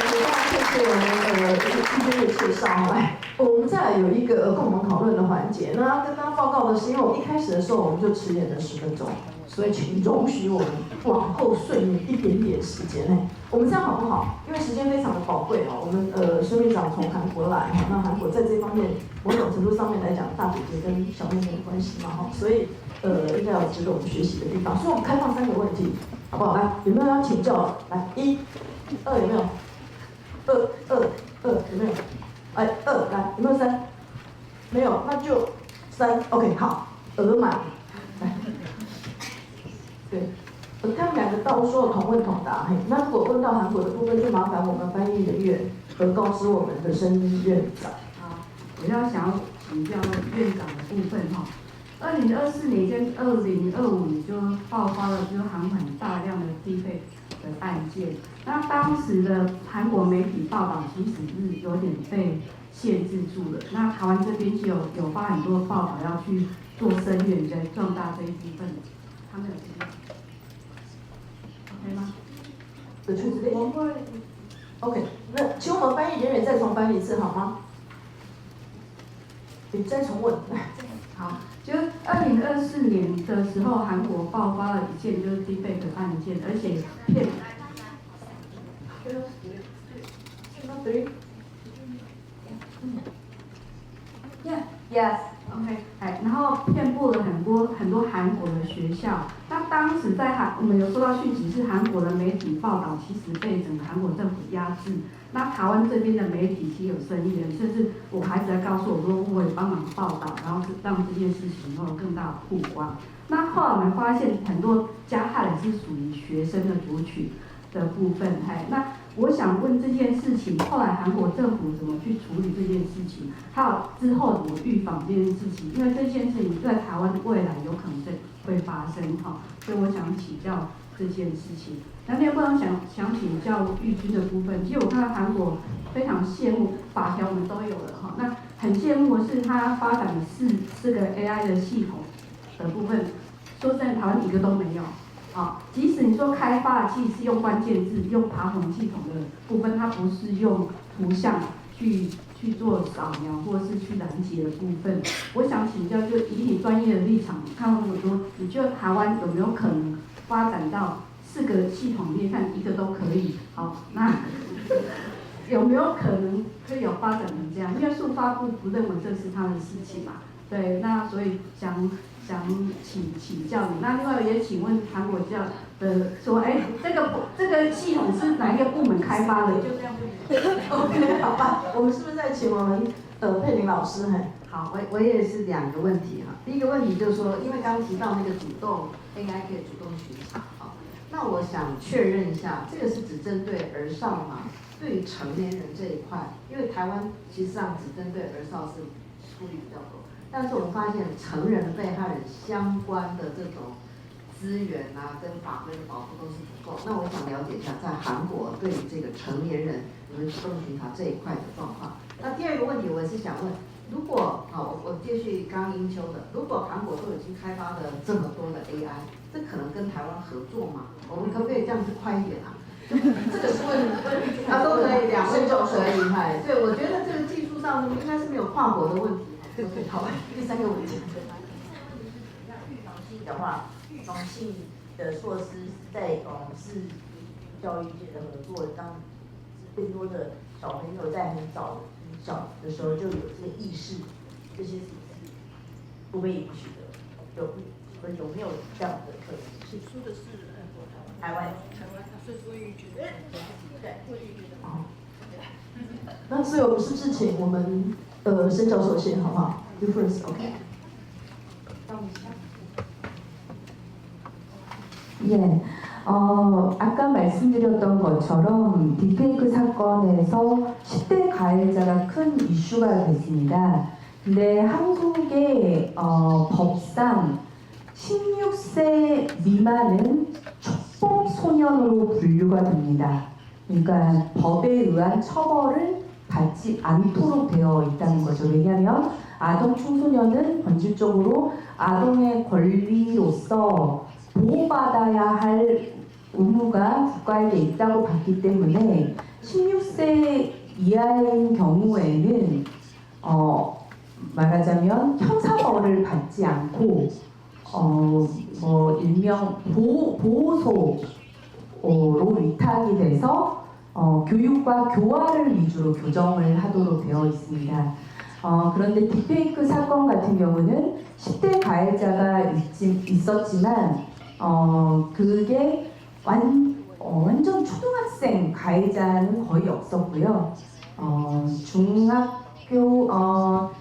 非常谢谢我们的一个介绍来，我们再来有一个共同讨论的环节。那要跟大家报告的是，因为我一开始的时候我们就迟延了10分钟，所以请容许我们往后顺延一点点时间。我们这样好不好？因为时间非常的宝贵哦。我们孙院长从韩国来，那韩国在这方面某种程度上面来讲，大姐姐跟小妹妹的关系嘛，所以应该有值得我们学习的地方。所以我们开放3个问题，好不好？来，有没有要请教？来，1、2有没有？2有没有？哎，2来，有没有3？没有，那就3。OK， 好，额满。来，对。他们2个到时候同问同答，那如果问到韩国的部分，就麻烦我们翻译人员和告知我们的申院长。好，我要想要请教院长的部分哈。2024年跟2025年就爆发了就是韩很大量的deepfake的案件，那当时的韩国媒体报道其实是有点被限制住了。那台湾这边就有发很多报道要去做声援跟壮大这一部分，他们有这样。OK 吗？我会。OK， 那请我们翻译人员再重翻译一次好吗？你再重问。好，就是2024年的时候，韩国爆发了一件就是 deepfake 案件，而且骗。Yes. OK， 然后遍布了很多韩国的学校。那当时在我们有收到讯息是韩国的媒体报道，其实被整个韩国政府压制。那台湾这边的媒体其实有声援，甚至我孩子在告诉我说，我也帮忙报道，然后让这件事情有更大的曝光。那后来我们发现很多加害人是属于学生的族群的部分，那我想问这件事情，后来韩国政府怎么去处理这件事情？还有之后怎么预防这件事情？因为这件事情在台湾未来有可能会发生所以我想请教这件事情。那另外想请教玉君的部分，其实我看到韩国非常羡慕，法条我们都有了那很羡慕的是他发展的四个 AI 的系统的部分，说真的台湾一个都没有。即使你说开发器是用关键字、用爬虫系统的部分，它不是用图像去做扫描或是去拦截的部分。我想请教，就以你专业的立场，看到那么多，你觉得台湾有没有可能发展到4个系统里面看一个都可以？好，那有没有可能可以有发展成这样？因为速发部不认为这是他的事情嘛。对，那所以想请教你。那另外也请问韩国教的说，这个系统是哪一个部门开发的？就这样OK， 好吧，我们是不是再请我们佩玲老师？好，我也是2个问题第一个问题就是说，因为刚刚提到那个主动 AI 可以主动巡查那我想确认一下，这个是只针对儿少吗？对于成年人这一块，因为台湾其实上只针对儿少是处理比较多。但是我们发现成人的被害人相关的这种资源跟法规的保护都是不够。那我想了解一下，在韩国对于这个成年人你们主动巡查这一块的状况。那第2个问题，我也是想问，如果我继续刚刚英秋的，如果韩国都已经开发了这么多的 AI， 这可能跟台湾合作吗？我们可不可以这样子快一点这个是问都可以，2位就可以对，我觉得这个技术上应该是没有跨国的问题。好，第3个问题。那预防性的话，预防性的措施在是教育界的合作，让更多的小朋友在很小的时候就有这个意识，这些是不被允许的，有没有这样的可能？是说的是台湾，所以会预觉得对，会预觉得那所以我们是不是请我们申教授先，好不好 ？You first, OK。 예, 아까 말씀드렸던 것처럼 딥페이크 사건에서 10대 가해자가 큰 이슈가 됐습니다. 근데 한국의 법상 16세 미만은 촉법 소년으로 분류가 됩니다. 그러니까 법에 의한 처벌을 받지 않도록 되어 있다는 거죠. 왜냐하면 아동 청소년은 본질적으로 아동의 권리로서 보호받아야 할 의무가 국가에게 있다고 봤기 때문에 16세 이하인 경우에는 말하자면 형사벌을 받지 않고 일명 보호소로 위탁이 돼서 교육과 교화를 위주로 교정을 하도록 되어 있습니다. 그런데 딥페이크 사건 같은 경우는 10대 가해자가 있었지만 그게 완전 초등학생 가해자는 거의 없었고요. 중학교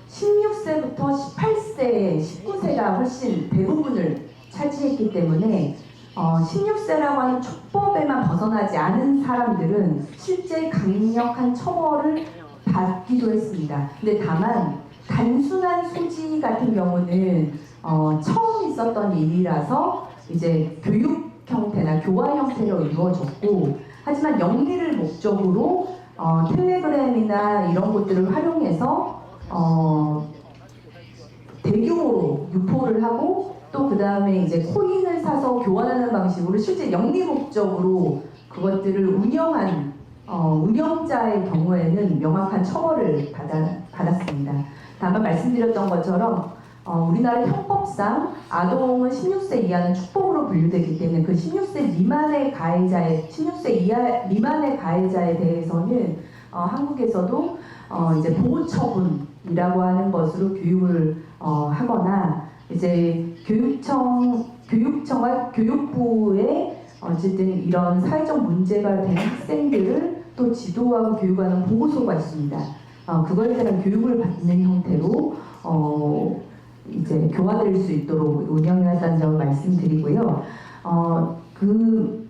16세부터 18세, 19세가 훨씬 대부분을 차지했기 때문에 16세라고 하는 촉법에만 벗어나지 않은 사람들은 실제 강력한 처벌을 받기도 했습니다. 근데 다만 단순한 소지 같은 경우는 처음 있었던 일이라서 이제 교육 형태나 교화 형태로 이루어졌고, 하지만 영리를 목적으로 텔레그램이나 이런 것들을 활용해서 대규모로 유포를 하고 또 그 다음에 이제 코인을 사서 교환하는 방식으로 실제 영리 목적으로 그것들을 운영한 운영자의 경우에는 명확한 처벌을 받았습니다. 다만 말씀드렸던 것처럼 우리나라 형법상 아동은 16세 이하는 축법으로 분류되기 때문에 그 16세 미만의 가해자의 16세 미만의 가해자에 대해서는 한국에서도 이제 보호처분이라고 하는 것으로 교육을 하거나 이제 교육청과 교육부에 어쨌든 이런 사회적 문제가 된 학생들을 또 지도하고 교육하는 보호소가 있습니다. 그거에 대한 교육을 받는 형태로 이제 교화될 수 있도록 운영을 한다는 점을 말씀드리고요. 그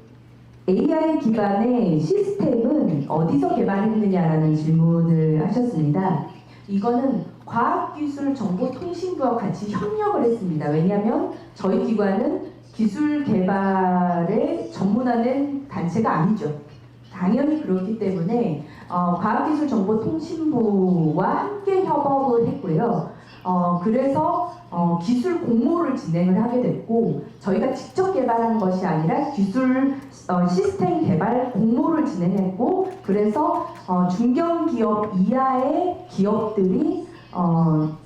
AI 기반의 시스템은 어디서 개발했느냐라는 질문을 하셨습니다. 이거는 과학기술정보통신부와 같이 협력을 했습니다. 왜냐하면 저희 기관은 기술 개발에 전문화된 단체가 아니죠. 당연히 그렇기 때문에 과학기술정보통신부와 함께 협업을 했고요. 그래서 기술 공모를 진행을 하게 됐고, 저희가 직접 개발한 것이 아니라 기술 시스템 개발 공모를 진행했고, 그래서 중견기업 이하의 기업들이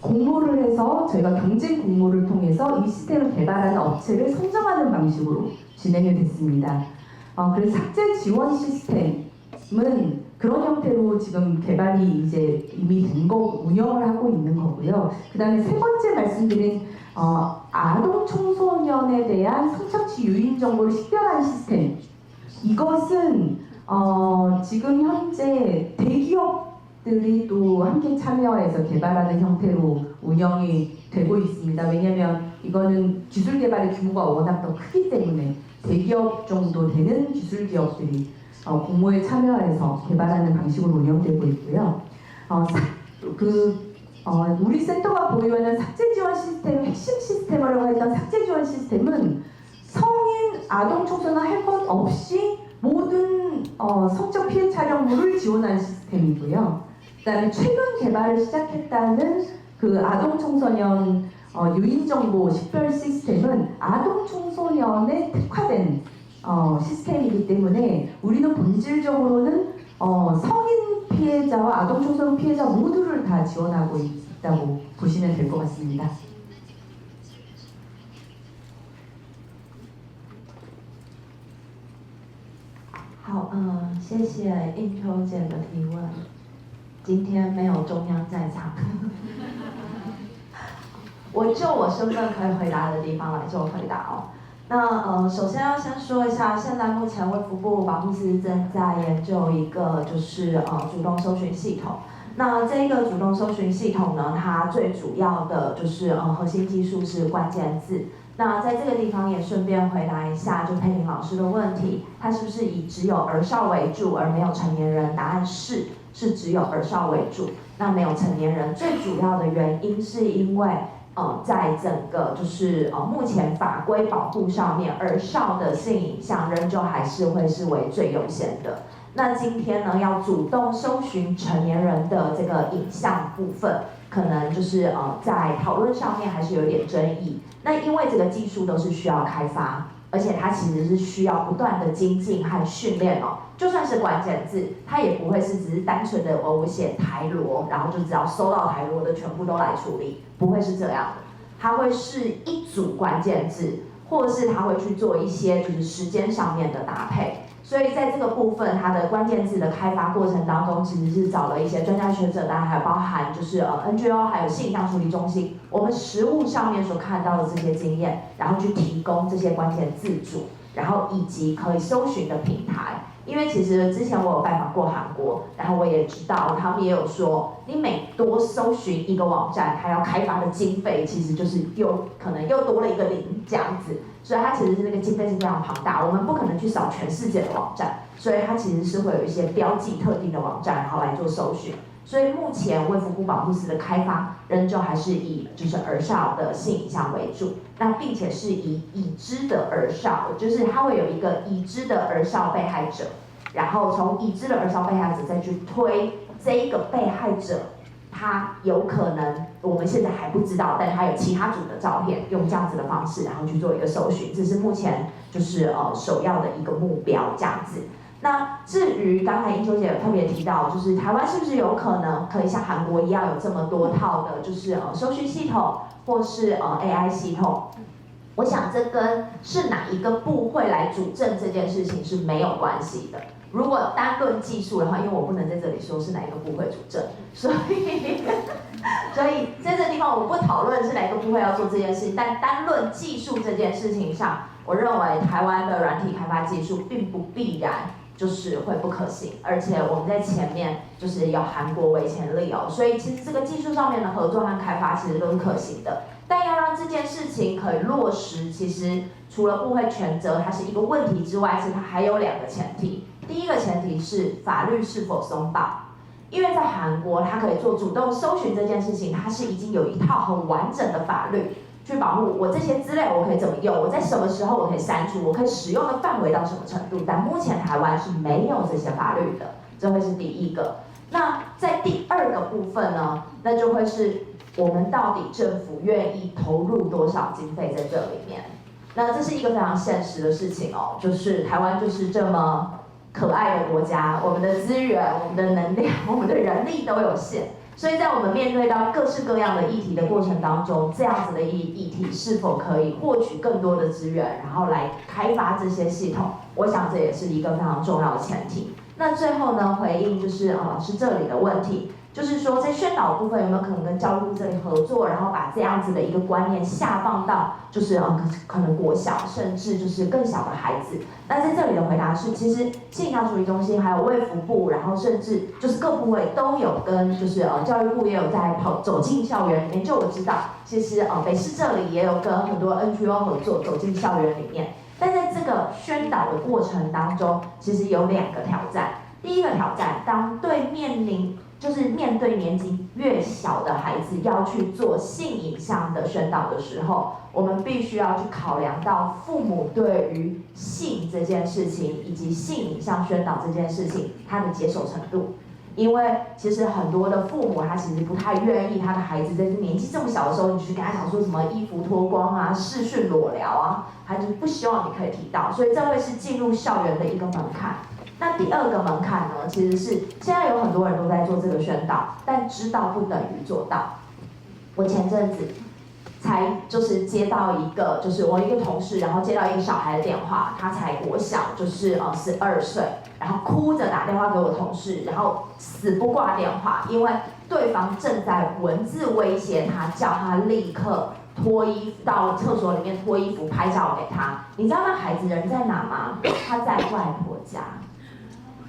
공모를 해서 저희가 경쟁 공모를 통해서 이 시스템을 개발하는 업체를 선정하는 방식으로 진행이 됐습니다. 그래서 삭제 지원 시스템은 그런 형태로 지금 개발이 이제 이미 된 거 운영을 하고 있는 거고요. 그 다음에 세 번째 말씀드린 아동 청소년에 대한 성착취 유인 정보를 식별하는 시스템. 이것은 지금 현재 대기업들이 또 함께 참여해서 개발하는 형태로 운영이 되고 있습니다. 왜냐하면 이거는 기술 개발의 규모가 워낙 더 크기 때문에 대기업 정도 되는 기술 기업들이 공모에 참여해서 개발하는 방식으로 운영되고 있고요. 우리 센터가 보유하는 삭제 지원 시스템, 핵심 시스템이라고 했던 삭제 지원 시스템은 성인, 아동 청소년 할 것 없이 모든 성적 피해 촬영물을 지원하는 시스템이고요. 그다음에 최근 개발을 시작했다는 그 아동 청소년 유인 정보 식별 시스템은 아동 청소년에 특화된 시스템이기 때문에 우리는 본질적으로는 성인 피해자와 아동 청소년 피해자 모두를 다 지원하고 있다고 보시면 될 것 같습니다. 好，谢谢应秋姐的提问。今天没有中央在场，我就我身份可以回答的地方来做回答哦。那首先要先说一下，现在目前卫福部保护司正在研究一个就是主动搜寻系统。那这个主动搜寻系统呢，它最主要的就是核心技术是关键字。那在这个地方也顺便回答一下，就佩玲老师的问题，它是不是以只有儿少为主而没有成年人？答案是只有儿少为主，那没有成年人。最主要的原因是因为在整个就是目前法规保护上面，儿少的性影像仍旧还是会是为最优先的。那今天呢，要主动搜寻成年人的这个影像部分，可能就是在讨论上面还是有点争议。那因为这个技术都是需要开发，而且它其实是需要不断的精进和训练哦。就算是关键字，它也不会是只是单纯的我写台罗，然后就只要搜到台罗的全部都来处理，不会是这样的。它会是一组关键字，或是它会去做一些就是时间上面的搭配。所以在这个部分，它的关键字的开发过程当中，其实是找了一些专家学者，当然还有包含就是NGO 还有性影像处理中心，我们实务上面所看到的这些经验，然后去提供这些关键字组，然后以及可以搜寻的平台。因为其实之前我有拜访过韩国，然后我也知道他们也有说，你每多搜寻一个网站，它要开发的经费其实就是可能又多了一个零这样子，所以它其实是那个经费是非常庞大，我们不可能去扫全世界的网站，所以它其实是会有一些标记特定的网站，然后来做搜寻。所以目前卫福部保护司的开发仍旧还是以就是儿少的性影像为主，那并且是以已知的儿少，就是它会有一个已知的儿少被害者，然后从已知的儿少被害者再去推这一个被害者，他有可能我们现在还不知道，但他有其他组的照片，用这样子的方式，然后去做一个搜寻，这是目前就是首要的一个目标这样子。那至于刚才英秋姐有特别提到，就是台湾是不是有可能可以像韩国一样有这么多套的，就是搜寻系统或是AI 系统？我想这跟是哪一个部会来主政这件事情是没有关系的。如果单论技术的话，因为我不能在这里说是哪一个部会主政，所以在这个地方我不讨论是哪一个部会要做这件事情，但单论技术这件事情上，我认为台湾的软体开发技术并不必然就是会不可行，而且我们在前面就是有韩国为前例哦，所以其实这个技术上面的合作和开发其实都是可行的。但要让这件事情可以落实，其实除了部会权责它是一个问题之外，其实它还有两个前提。第一个前提是法律是否松绑，因为在韩国它可以做主动搜寻这件事情，它是已经有一套很完整的法律去保护我这些资料我可以怎么用，我在什么时候我可以删除，我可以使用的范围到什么程度。但目前台湾是没有这些法律的，这会是第一个。那在第二个部分呢，那就会是我们到底政府愿意投入多少经费在这里面。那这是一个非常现实的事情哦，就是台湾就是这么可爱的国家，我们的资源、我们的能量、我们的人力都有限。所以在我们面对到各式各样的议题的过程当中，这样子的议题是否可以获取更多的资源，然后来开发这些系统，我想这也是一个非常重要的前提。那最后呢，回应就是老师这里的问题，就是说在宣导部分有没有可能跟教育部这里合作，然后把这样子的一个观念下放到就是可能国小甚至就是更小的孩子。那在这里的回答是，其实性影像处理中心还有卫福部，然后甚至就是各部会都有跟就是教育部也有在走进校园里面。就我知道，其实北市这里也有跟很多 NGO 合作走进校园里面。但在这个宣导的过程当中，其实有两个挑战。第一个挑战，当面对年纪越小的孩子要去做性影像的宣导的时候，我们必须要去考量到父母对于性这件事情以及性影像宣导这件事情他的接受程度。因为其实很多的父母他其实不太愿意他的孩子在年纪这么小的时候，你去跟他讲说什么衣服脱光啊、视讯裸聊啊，他就是不希望你可以提到，所以这会是进入校园的一个门槛。那第二个门槛呢，其实是现在有很多人都在做这个宣导，但知道不等于做到。我前阵子才就是接到一个，就是我一个同事，然后接到一个小孩的电话，他才国小，就是12岁，然后哭着打电话给我同事，然后死不挂电话，因为对方正在文字威胁他，叫他立刻脱衣服到厕所里面脱衣服拍照给他。你知道那孩子人在哪吗？他在外婆家。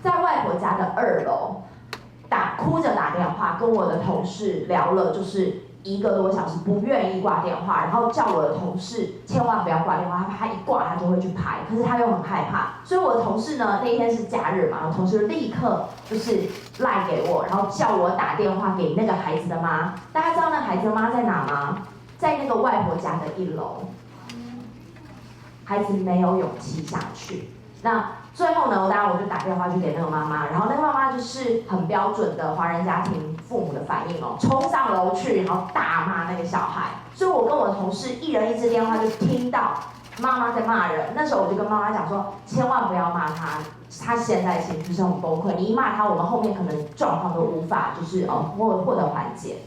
在外婆家的2楼，哭着打电话跟我的同事聊了，就是1个多小时，不愿意挂电话，然后叫我的同事千万不要挂电话，他一挂他就会去拍，可是他又很害怕，所以我的同事呢，那天是假日嘛，我同事立刻就是赖给我，然后叫我打电话给那个孩子的妈。大家知道那孩子的妈在哪吗？在那个外婆家的1楼。孩子没有勇气下去。那最后呢，当然我就打电话去给那个妈妈，然后那个妈妈就是很标准的华人家庭父母的反应哦，冲上楼去，然后大骂那个小孩。所以我跟我的同事一人一支电话，就听到妈妈在骂人，那时候我就跟妈妈讲说，千万不要骂他，他现在情绪是很崩溃，你一骂他，我们后面可能状况都无法就是获得缓解。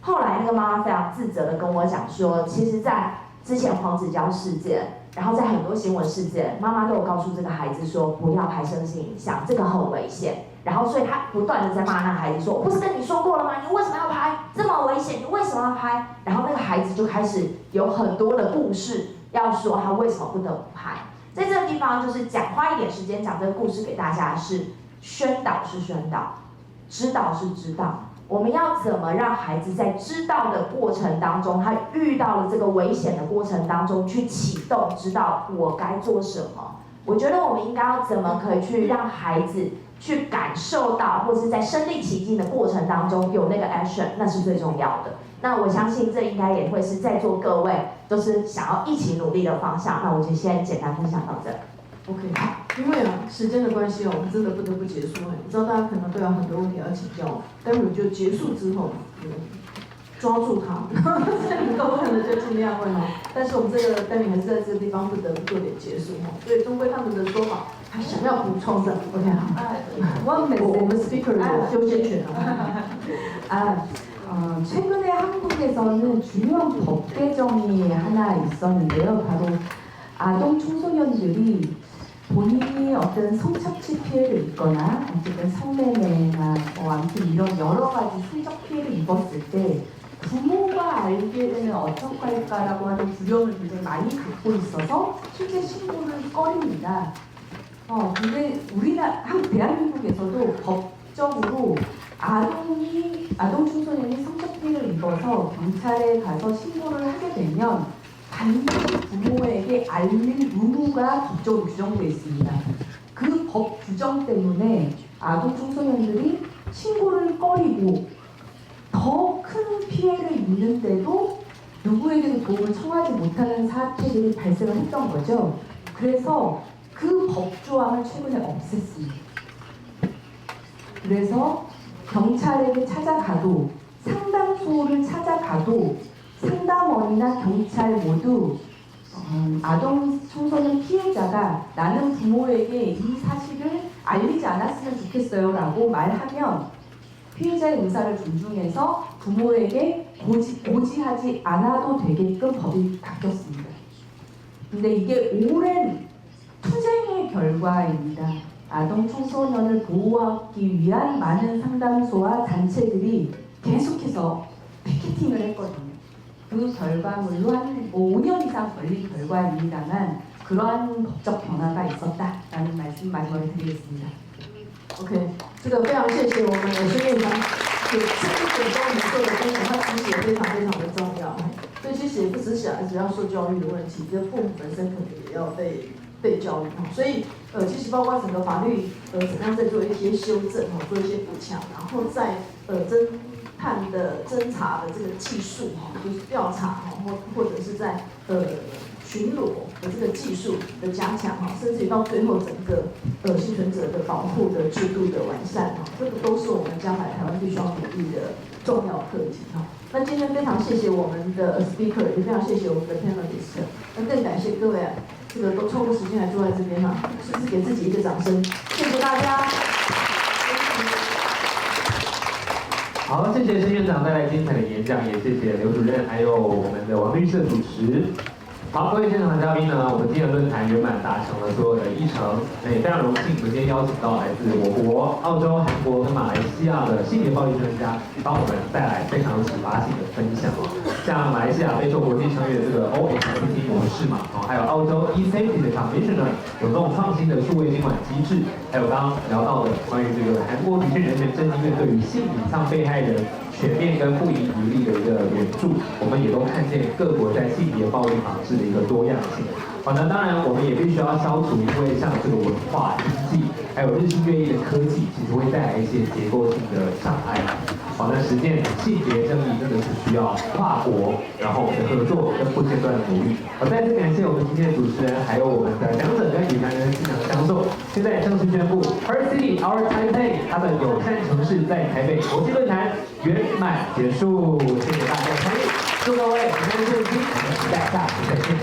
后来那个妈妈非常自责的跟我讲说，其实在之前黄子佼事件，然后在很多新闻事件，妈妈都有告诉这个孩子说不要拍身心影像，这个很危险。然后所以他不断的在骂那个孩子说，我不是跟你说过了吗？你为什么要拍？这么危险，你为什么要拍？然后那个孩子就开始有很多的故事要说他为什么不得不拍。在这个地方就是花一点时间讲这个故事给大家，是宣导是宣导，知道是知道。我们要怎么让孩子在知道的过程当中，他遇到了这个危险的过程当中去启动，知道我该做什么？我觉得我们应该要怎么可以去让孩子去感受到，或是在身临其境的过程当中有那个 action， 那是最重要的。那我相信这应该也会是在座各位都是想要一起努力的方向。那我就先简单分享到这。OK， 因为时间的关系我们真的不得不结束我知道大家可能都有很多问题要请教，待会就结束之后，抓住他们，能够问的就尽量问但是我们这个单元还是在这个地方不得不做点结束所以终归他们的说法，还想要补充的 ，OK 好。我们 speaker 有优先权최근에 한국에서는 중요한 법 개정이 하나 있었는데요. 바로 아동 청소년들이 본인이 어떤 성착취 피해를 입거나 어쨌든 성매매나 아무튼 이런 여러 가지 성적 피해를 입었을 때 부모가 알게 되면 어떡할까라고 하는 두려움을 굉장히 많이 갖고 있어서 실제 신고를 꺼립니다. 근데 대한민국에서도 법적으로 아동 청소년이 성적 피해를 입어서 경찰에 가서 신고를 하게 되면 반드시 부모에게 알릴 의무가 법적으로 규정되어 있습니다. 그 법 규정 때문에 아동 청소년들이 신고를 꺼리고 더 큰 피해를 입는데도 누구에게도 도움을 청하지 못하는 사태들이 발생을 했던 거죠. 그래서 그 법조항을 최근에 없앴습니다. 그래서 경찰에게 찾아가도 상담소를 찾아가도 상담원이나 경찰 모두 아동 청소년 피해자가 나는 부모에게 이 사실을 알리지 않았으면 좋겠어요 라고 말하면 피해자의 의사를 존중해서 부모에게 고지하지 않아도 되게끔 법이 바뀌었습니다. 근데 이게 오랜 투쟁의 결과입니다. 아동 청소년을 보호하기 위한 많은 상담소와 단체들이 계속해서 피켓팅을 했거든요. 그 결과물로 한 5년 이상 걸린 결과입니다만 그러한 법적 변화가 있었다라는 말씀 마지막에 드리겠습니다. OK， 这个非常谢谢我们的孙院长，这一点跟我们做的分享，他其实也非常非常的重要。所以其实也不只是小孩子要受教育的问题，这父母本身可能也要被教育所以其实包括整个法律怎么样再做一些修正做一些补强，然后在侦探的侦查的这个技术就是调查或者是在巡逻的这个技术的加强甚至于到最后整个幸存者的保护的制度的完善这个都是我们将来台湾必须要努力的重要课题那今天非常谢谢我们的 speaker， 也非常谢谢我们的 panelist， 那更感谢各位这个都抽个时间来坐在这边是不是给自己一个掌声？谢谢大家。好，谢谢申院长带来精彩的演讲，也谢谢刘主任还有我们的王律师的主持。好，各位现场的嘉宾呢，我们今天的论坛圆满达成了所有的议程。那也非常荣幸，我们今天邀请到来自我国、澳洲、韩国跟马来西亚的性别暴力专家，帮我们带来非常有启发性的分享像马来西亚备受国际声誉的这个 OHCT 模式还有澳洲 eSafety 的 Commissioner 有这种创新的数位监管机制，还有刚刚聊到的关于这个韩国女性人权正义院对于性以上被害人全面跟不遗余力的一个援助，我们也都看见各国在性别暴力防治的一个多样性。那当然我们也必须要消除，因为像这个文化、经济，还有日新月异的科技，其实会带来一些结构性的障碍。那实践性别正义真的是需要跨国，然后我们的合作跟不间断的努力。再次感谢我们今天的主持人，还有我们的讲者跟与谈人现场相授。现在正式宣布 Her City Our Taipei 它的友善城市在台北国际论坛圆满结束，谢谢大家的参与，祝各位平安顺心，我们期待下次再见。